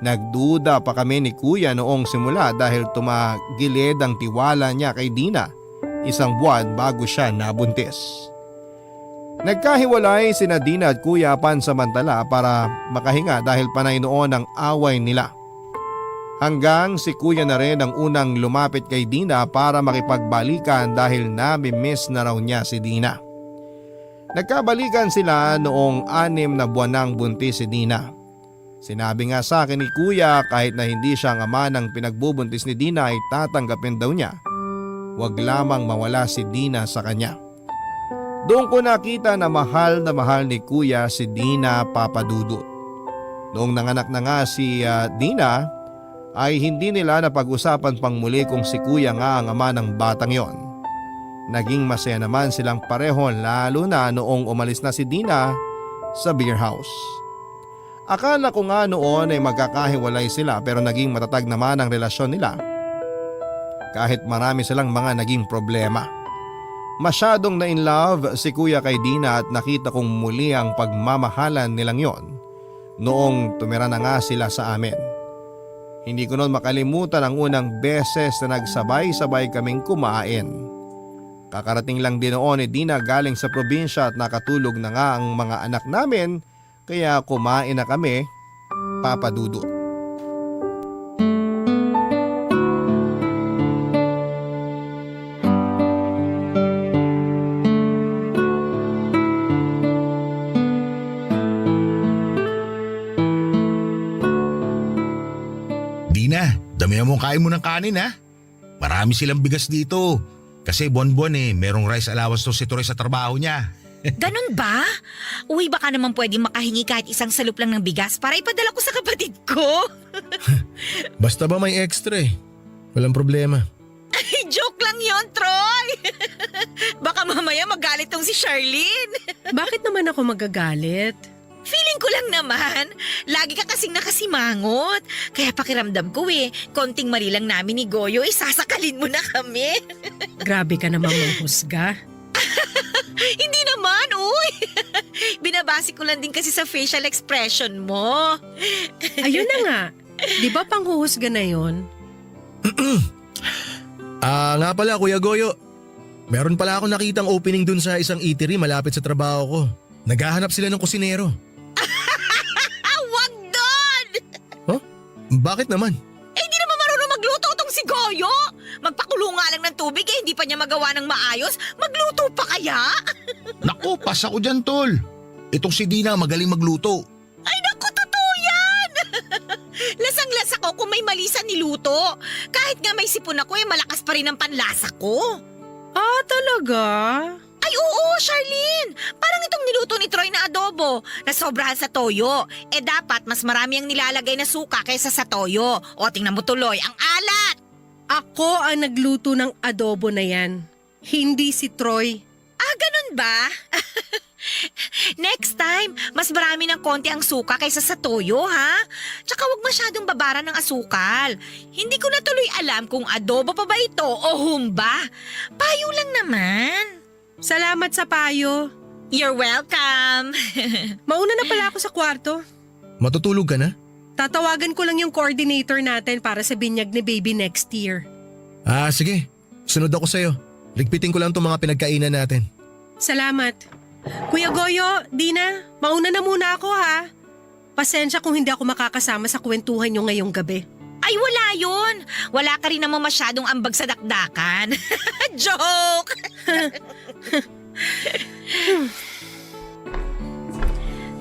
Nagduda pa kami ni Kuya noong simula dahil tumagilid ang tiwala niya kay Dina 1 buwan bago siya nabuntis. Nagkahiwalay sina Dina at Kuya pansamantala para makahinga dahil panay noon ang away nila. Hanggang si Kuya na rin ang unang lumapit kay Dina para makipagbalikan dahil nami-miss na raw niya si Dina. Nagkabalikan sila noong 6 na buwan nang buntis si Dina. Sinabi nga sa akin ni Kuya kahit na hindi siya ang ama ng pinagbubuntis ni Dina ay tatanggapin daw niya. Huwag lamang mawala si Dina sa kanya. Doon ko nakita na mahal ni Kuya si Dina, Papa Dudut. Noong nanganak na nga si Dina ay hindi nila napag-usapan pang muli kung si Kuya nga ang ama ng batang yon. Naging masaya naman silang pareho lalo na noong umalis na si Dina sa beer house. Akala ko nga noon ay magkakahiwalay sila pero naging matatag naman ang relasyon nila. Kahit marami silang mga naging problema. Masyadong na in love si Kuya kay Dina at nakita kong muli ang pagmamahalan nilang yon noong tumira na nga sila sa amin. Hindi ko noon makalimutan ang unang beses na nagsabay-sabay kaming kumain. Kakarating lang din noon ni Dina galing sa probinsya at nakatulog na nga ang mga anak namin kaya kumain na kami, Papa Dudut. Dina, damihan mo kain mo ng kanin ha. Marami silang bigas dito. Kasi buwan-buwan merong rice allowance to si Torre sa trabaho niya. Ganun ba? Uy, baka naman pwede makahingi kahit isang salup lang ng bigas para ipadala ko sa kapatid ko. Basta ba may extra walang problema. Ay, joke lang yon, Troy. Baka mamaya magalit tong si Charlene. Bakit naman ako magagalit? Feeling ko lang naman, lagi ka kasing nakasimangot. Kaya pakiramdam ko konting mali lang namin ni Goyo, sasakalin mo na kami. Grabe ka naman manghusga. Hindi naman, uy. Binabasi ko lang din kasi sa facial expression mo. Ayun na nga. Di ba panghuhusga na yon? Nga pala Kuya Goyo. Meron pala ako nakitang opening dun sa isang eatery malapit sa trabaho ko. Naghahanap sila ng kusinero. Wag doon! Huh? Bakit naman? Hindi naman marunong magluto tong si Goyo. Magpakulo nga lang ng tubig hindi pa niya magawa ng maayos. Magluto pa kaya? Naku, pas ako dyan tol. Itong si Dina magaling magluto. Ay naku, totoo yan! Lasang-lasa ko kung may mali sa niluto. Kahit nga may sipon ako malakas pa rin ang panlasa ko. Ah, talaga? Ay oo, Charlene! Parang itong niluto ni Troy na adobo na sobrahan sa toyo. Dapat mas marami ang nilalagay na suka kaysa sa toyo. O tingnan mo tuloy, ang alat! Ako ang nagluto ng adobo na yan. Hindi si Troy. Ganun ba? Next time, mas marami ng konti ang suka kaysa sa toyo, ha? Tsaka wag masyadong babaran ng asukal. Hindi ko na tuloy alam kung adobo pa ba ito o humba. Payo lang naman. Salamat sa payo. You're welcome. Mauna na pala ako sa kwarto. Matutulog ka na? Tatawagan ko lang yung coordinator natin para sa binyag ni baby next year. Sige. Sunod ako sa'yo. Ligpitin ko lang itong mga pinagkainan natin. Salamat. Kuya Goyo, Dina, mauna na muna ako ha. Pasensya kung hindi ako makakasama sa kwentuhan nyo ngayong gabi. Ay wala yun. Wala ka rin naman masyadong ambag sa dakdakan. Joke!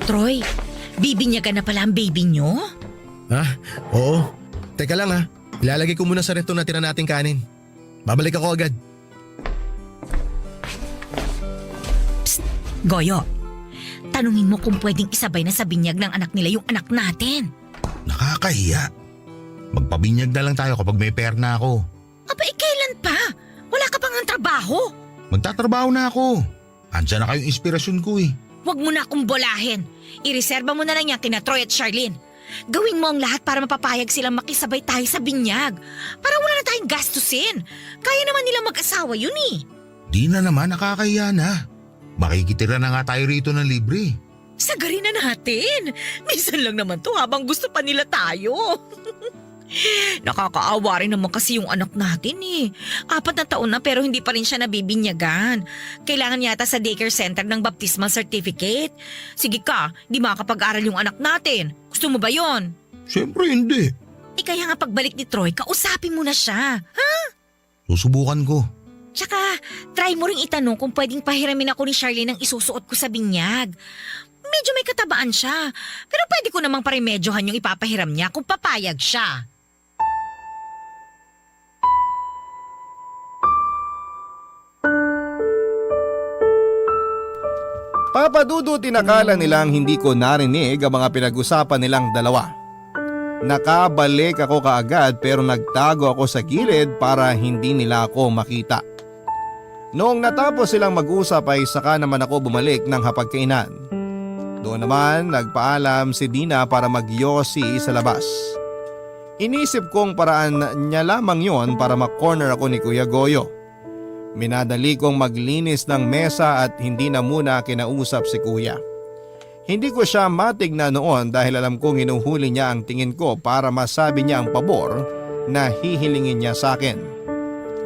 Troy, bibinyagan na pala ang baby nyo? Oo. Teka lang ha. Ilalagay ko muna sa reto na tira nating kanin. Babalik ako agad. Goyo, tanungin mo kung pwedeng isabay na sa binyag ng anak nila yung anak natin. Nakakahiya. Magpabinyag na lang tayo kapag may pera na ako. Kailan pa? Wala ka pang ang trabaho. Magtatrabaho na ako. Andiyan na kayong inspirasyon ko eh. Huwag mo na akong bolahin. Ireserba mo na lang yan kina Troy at Charlene. Gawin mo ang lahat para mapapayag silang makisabay tayo sa binyag. Para wala na tayong gastusin. Kaya naman nila mag-asawa yun eh. Di na naman, nakakahiya na. Makikitira na nga tayo rito ng libre. Sagarin na natin. Minsan lang naman to habang gusto pa nila tayo. Nakakaawa rin naman kasi yung anak natin eh. 4 na taon na pero hindi pa rin siya nabibinyagan. Kailangan yata sa daycare center ng baptismal certificate. Sige ka, di makakapag-aral yung anak natin. Gusto mo ba yon? Siyempre hindi. Kaya nga pagbalik ni Troy, kausapin mo na siya. Susubukan ko. Tsaka, try mo ring itanong kung pwedeng pahiramin ako ni Charlene ang isusuot ko sa binyag. Medyo may katabaan siya. Pero pwede ko namang paremedyohan yung ipapahiram niya kung papayag siya. Papadudo tinakala nilang hindi ko narinig ang mga pinag-usapan nilang dalawa. Nakabalik ako kaagad pero nagtago ako sa gilid para hindi nila ako makita. Noong natapos silang mag-usap ay saka naman ako bumalik ng hapagkainan. Doon naman nagpaalam si Dina para magyosi sa labas. Inisip kong paraan niya lamang yon para makorner ako ni Kuya Goyo. Minadali kong maglinis ng mesa at hindi na muna kinausap si Kuya. Hindi ko siya matignan noon dahil alam kong hinuhuli niya ang tingin ko para masabi niya ang pabor na hihilingin niya sa akin.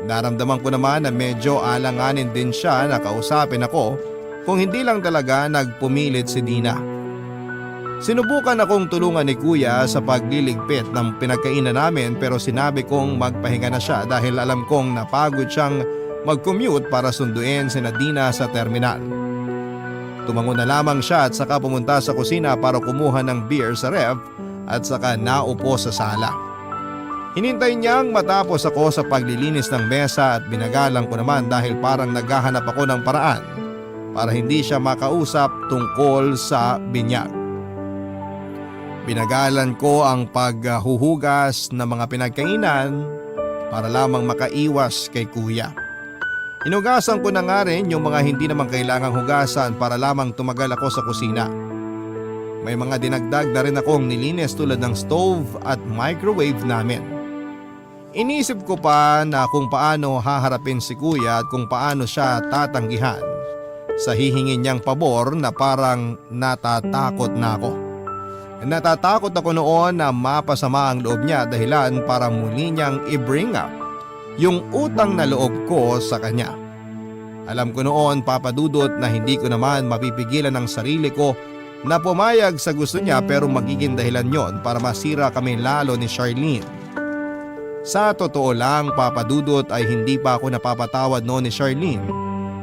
Naramdaman ko naman na medyo alanganin din siya na kausapin ako kung hindi lang talaga nagpumilit si Dina. Sinubukan akong tulungan ni Kuya sa pagliligpit ng pinagkainan namin pero sinabi kong magpahinga na siya dahil alam kong napagod siyang mag-commute para sunduin si Dina sa terminal. Tumango na lamang siya at saka pumunta sa kusina para kumuha ng beer sa ref at saka naupo sa sala. Hinintay niyang matapos ako sa paglilinis ng mesa at binagalang ko naman dahil parang naghahanap ako ng paraan para hindi siya makausap tungkol sa binyag. Binagalan ko ang paghuhugas ng mga pinagkainan para lamang makaiwas kay Kuya. Hinugasan ko na nga rin yung mga hindi naman kailangang hugasan para lamang tumagal ako sa kusina. May mga dinagdag na rin akong nilinis tulad ng stove at microwave namin. Inisip ko pa na kung paano haharapin si Kuya at kung paano siya tatanggihan sa hihingin niyang pabor na parang natatakot na ako. Natatakot ako noon na mapasama ang loob niya dahilan para muli niyang i-bring up yung utang na loob ko sa kanya. Alam ko noon, Papa Dudut, na hindi ko naman mapipigilan ang sarili ko na pumayag sa gusto niya, pero magiging dahilan yon para masira kami lalo ni Charlene. Sa totoo lang, Papa Dudut, ay hindi pa ako napapatawad noon ni Charlene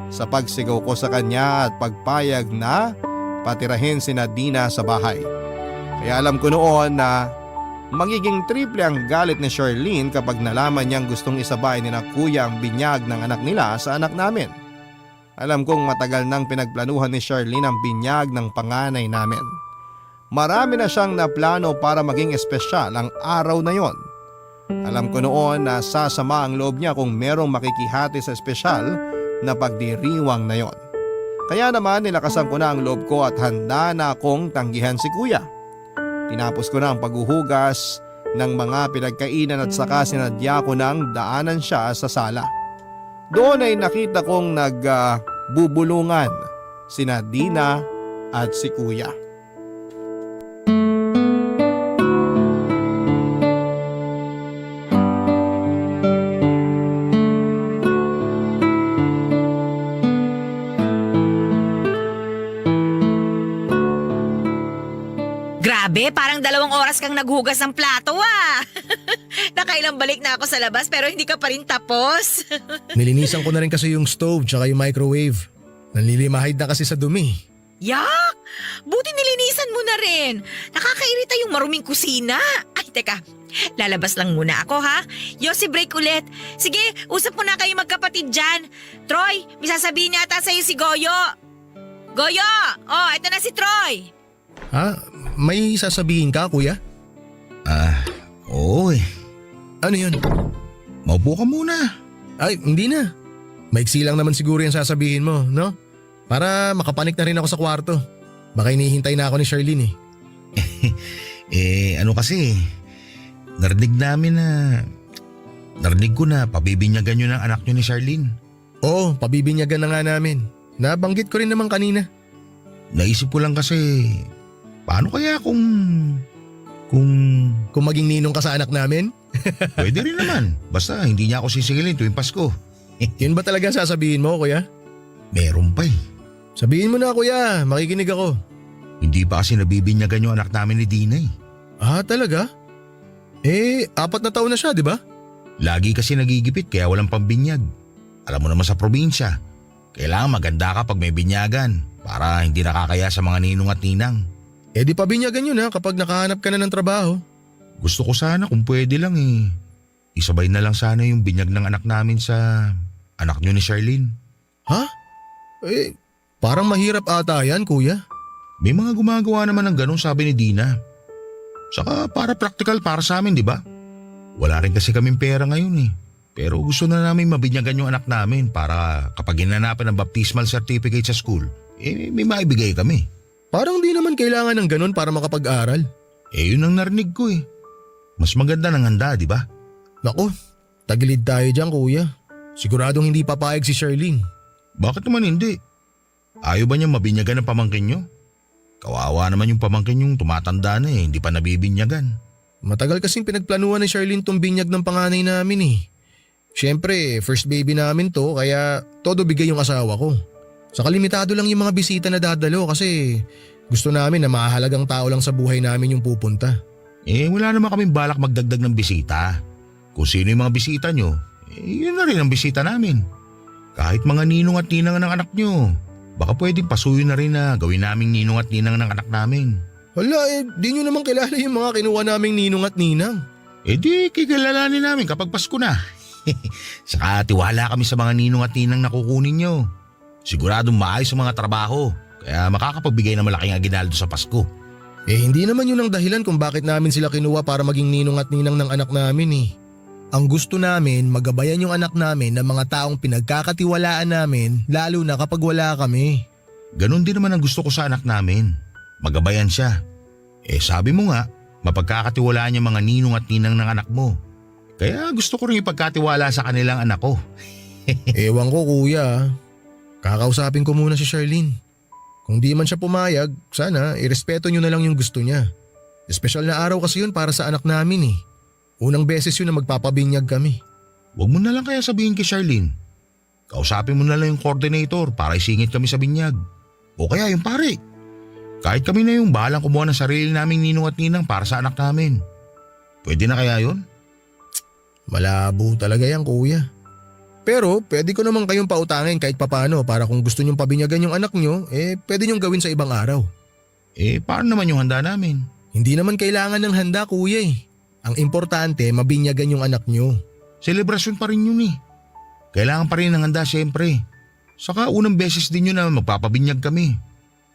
sa pagsigaw ko sa kanya at pagpayag na patirahin si Dina sa bahay. Kaya alam ko noon na magiging triple ang galit ni Charlene kapag nalaman niyang gustong isabay ni na kuya ang binyag ng anak nila sa anak namin. Alam kong matagal nang pinagplanuhan ni Charlene ang binyag ng panganay namin. Marami na siyang naplano para maging espesyal ang araw na yon. Alam ko noon na sasama ang loob niya kung merong makikihati sa espesyal na pagdiriwang na yon. Kaya naman nilakasan ko na ang loob ko at handa na akong tanggihan si kuya. Tinapos ko na ang paghuhugas ng mga pinagkainan at saka sinadya ko nang daanan siya sa sala. Doon ay nakita kong nagbubulungan sina Dina at si kuya. Grabe, parang 2 oras kang naghugas ng plato Nakailang balik na ako sa labas pero hindi ka pa rin tapos. Nilinisan ko na rin kasi yung stove tsaka yung microwave. Nanlilimahid na kasi sa dumi. Yak! Buti nilinisan mo na rin. Nakakairita yung maruming kusina. Ay, teka. Lalabas lang muna ako ha. Yossi, break ulit. Sige, usap mo na kayo magkapatid dyan. Troy, may sasabihin yata sa'yo si Goyo. Goyo! Oh, eto na si Troy. Ha? May sasabihin ka, kuya? Oo eh. Ano yun? Maupo ka muna. Ay, hindi na. Maiksi lang naman siguro yung sasabihin mo, no? Para makapanik na rin ako sa kwarto. Baka hinihintay na ako ni Charlene Ano kasi, narinig ko na pabibinyagan nyo ng anak nyo ni Charlene. Oo, pabibinyagan na nga namin. Nabanggit ko rin naman kanina. Naisip ko lang kasi, paano kaya kung Kung maging ninong ka sa anak namin? pwede rin naman. Basta hindi niya ako sisingilin tuwing Pasko. Yun ba talaga sasabihin mo, kuya? Meron pa eh. Sabihin mo na, kuya. Makikinig ako. Hindi pa kasi nabibinyagan yung anak namin ni Dina eh. Ah, talaga? 4 na taon na siya, di ba? Lagi kasi nagigipit kaya walang pambinyag. Alam mo naman sa probinsya, kailangan maganda ka pag may binyagan para hindi nakakaya sa mga ninong at ninang. Di pabinyagan yun kapag nakahanap ka na ng trabaho. Gusto ko sana kung pwede lang eh. Isabay na lang sana yung binyag ng anak namin sa anak nyo ni Charlene. Ha? Parang mahirap ata yan, kuya. May mga gumagawa naman ng ganun, sabi ni Dina. Saka para practical para sa amin, di ba? Wala rin kasi kaming pera ngayon eh. Pero gusto na namin mabinyagan yung anak namin para kapag hinanapan ng baptismal certificate sa school, may maibigay kami. Parang di naman kailangan ng ganun para makapag-aral. Yun ang narinig ko eh. Mas maganda ng handa, di ba? Naku, tagilid tayo dyan, kuya. Siguradong hindi papayag si Charlene. Bakit naman hindi? Ayaw ba niya mabinyagan ng pamangkin nyo? Kawawa naman yung pamangkin yung tumatanda na hindi pa nabibinyagan. Matagal kasing pinagplanuhan ni Charlene tong binyag ng panganay namin eh. Siyempre, first baby namin to kaya todo bigay yung asawa ko. Saka limitado lang yung mga bisita na dadalo kasi gusto namin na mahalagang tao lang sa buhay namin yung pupunta. Wala naman kaming balak magdagdag ng bisita. Kung sino yung mga bisita nyo, yun na rin ang bisita namin. Kahit mga ninong at ninang ng anak nyo, baka pwedeng pasuyo na rin na gawin naming ninong at ninang ng anak namin. Wala di nyo naman kilala yung mga kinuha naming ninong at ninang. Di kikilalanin namin kapag Pasko na. Saka tiwala kami sa mga ninong at ninang na kukunin nyo. Siguradong maayos ang mga trabaho, kaya makakapagbigay ng malaking aginaldo sa Pasko. Hindi naman yun ang dahilan kung bakit namin sila kinuha para maging ninong at ninang ng anak namin eh. Ang gusto namin, magabayan yung anak namin ng mga taong pinagkakatiwalaan namin lalo na kapag wala kami. Ganon din naman ang gusto ko sa anak namin. Magabayan siya. Sabi mo nga, mapagkakatiwalaan yung mga ninong at ninang ng anak mo. Kaya gusto ko rin ipagkatiwala sa kanilang anak ko. Ewan ko kuya. Kakausapin ko muna si Charlene. Kung di man siya pumayag, sana irespeto nyo na lang yung gusto niya. Espesyal na araw kasi yun para sa anak namin eh. Unang beses yun na magpapabinyag kami. Huwag mo na lang kaya sabihin kay Charlene. Kausapin mo na lang yung coordinator para isingit kami sa binyag. O kaya yung pare. Kahit kami na yung bahalang kumuha ng sarili naming ninong at ninang para sa anak namin. Pwede na kaya yun? Malabo talaga yan, kuya. Pero pwede ko naman kayong pautangin kahit papano para kung gusto nyong pabinyagan yung anak nyo, pwede nyong gawin sa ibang araw. Paano naman yung handa namin? Hindi naman kailangan ng handa, kuya eh. Ang importante, mabinyagan yung anak nyo. Selebrasyon pa rin yun eh. Kailangan pa rin ng handa siyempre. Saka unang beses din yun na magpapabinyag kami.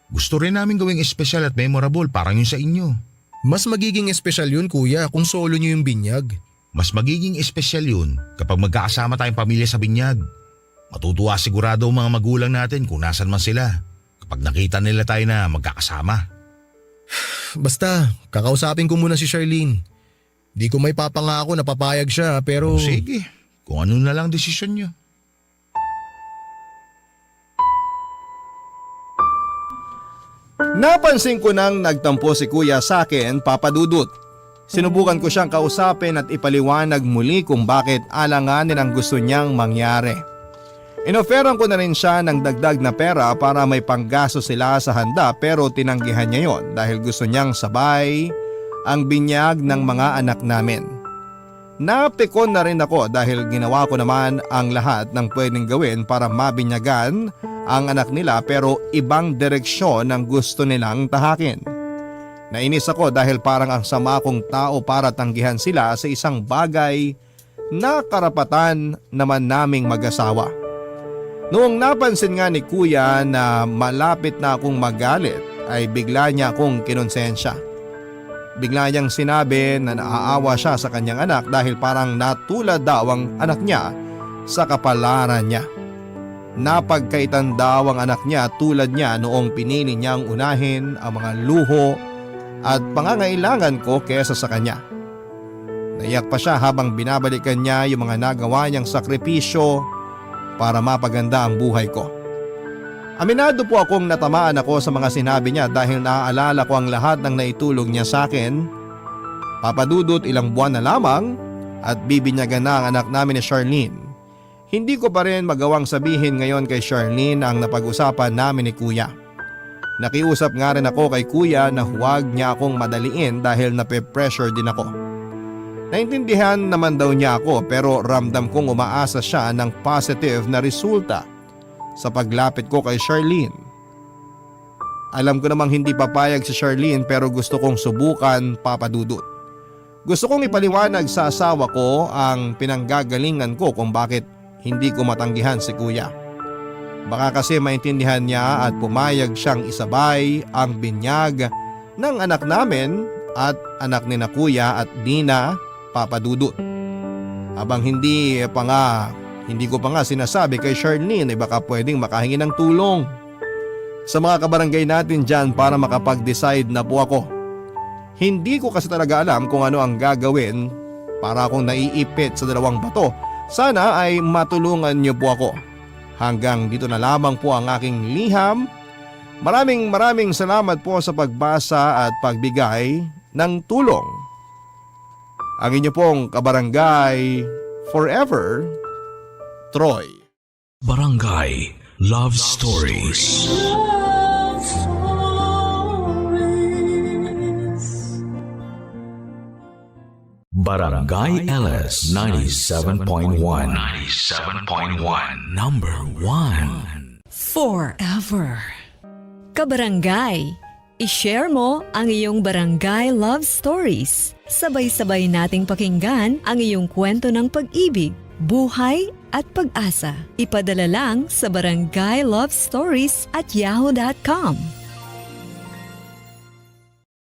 Gusto rin namin gawing espesyal at memorable parang yun sa inyo. Mas magiging espesyal yun, kuya, kung solo nyo yung binyag. Mas magiging espesyal yun kapag magkakasama tayong pamilya sa binyag. Matutuwa sigurado ang mga magulang natin kung nasan man sila kapag nakita nila tayo na magkakasama. Basta, kakausapin ko muna si Charlene. Di ko may papangako na papayag siya pero… Sige, kung ano na lang desisyon nyo. Napansin ko nang nagtampo si kuya sa akin, Papa Dudut. Sinubukan ko siyang kausapin at ipaliwanag muli kung bakit alanganin ang gusto niyang mangyari. Inoferan ko na rin siya ng dagdag na pera para may panggasto sila sa handa pero tinanggihan niya yon dahil gusto niyang sabay ang binyag ng mga anak namin. Napikon na rin ako dahil ginawa ko naman ang lahat ng pwedeng gawin para mabinyagan ang anak nila pero ibang direksyon ang gusto nilang tahakin. Nainis ako dahil parang ang sama kong tao para tanggihan sila sa isang bagay na karapatan naman naming mag-asawa. Noong napansin nga ni kuya na malapit na akong magalit ay bigla niya akong kinonsensya. Bigla niyang sinabi na naaawa siya sa kanyang anak dahil parang natulad daw ang anak niya sa kapalaran niya. Napagkaitan daw ang anak niya tulad niya noong pinili niyang unahin ang mga luho at pangangailangan ko kesa sa kanya. Naiyak pa siya habang binabalikan niya yung mga nagawa niyang sakripisyo para mapaganda ang buhay ko. Aminado po akong natamaan ako sa mga sinabi niya dahil naaalala ko ang lahat ng naitulong niya sa akin. Papadudot ilang buwan na lamang at bibinyagan na ang anak namin ni Charlene. Hindi ko pa rin magawang sabihin ngayon kay Charlene ang napag-usapan namin ni kuya. Nakiusap nga rin ako kay kuya na huwag niya akong madaliin dahil nape-pressure din ako. Naintindihan naman daw niya ako pero ramdam kong umaasa siya ng positive na resulta sa paglapit ko kay Charlene. Alam ko namang hindi papayag si Charlene pero gusto kong subukan, Papa Dudut. Gusto kong ipaliwanag sa asawa ko ang pinanggagalingan ko kung bakit hindi ko matanggihan si kuya. Baka kasi maintindihan niya at pumayag siyang isabay ang binyag ng anak namin at anak ni na kuya at Dina, Papa Dudut. Habang hindi ko pa nga sinasabi kay Charlene baka pwedeng makahingi ng tulong sa mga kabarangay natin dyan para makapag-decide na po ako. Hindi ko kasi talaga alam kung ano ang gagawin para akong naiipit sa dalawang bato. Sana ay matulungan niyo po ako. Hanggang dito na lamang po ang aking liham. Maraming salamat po sa pagbasa at pagbigay ng tulong. Ang inyo pong kabarangay forever, Troy. Barangay Love Stories. Barangay LS 97.1 Number 1 Forever. Kabarangay, i-share mo ang iyong barangay love stories. Sabay-sabay nating pakinggan ang iyong kwento ng pag-ibig, buhay at pag-asa. Ipadala lang sa barangaylovestories@yahoo.com.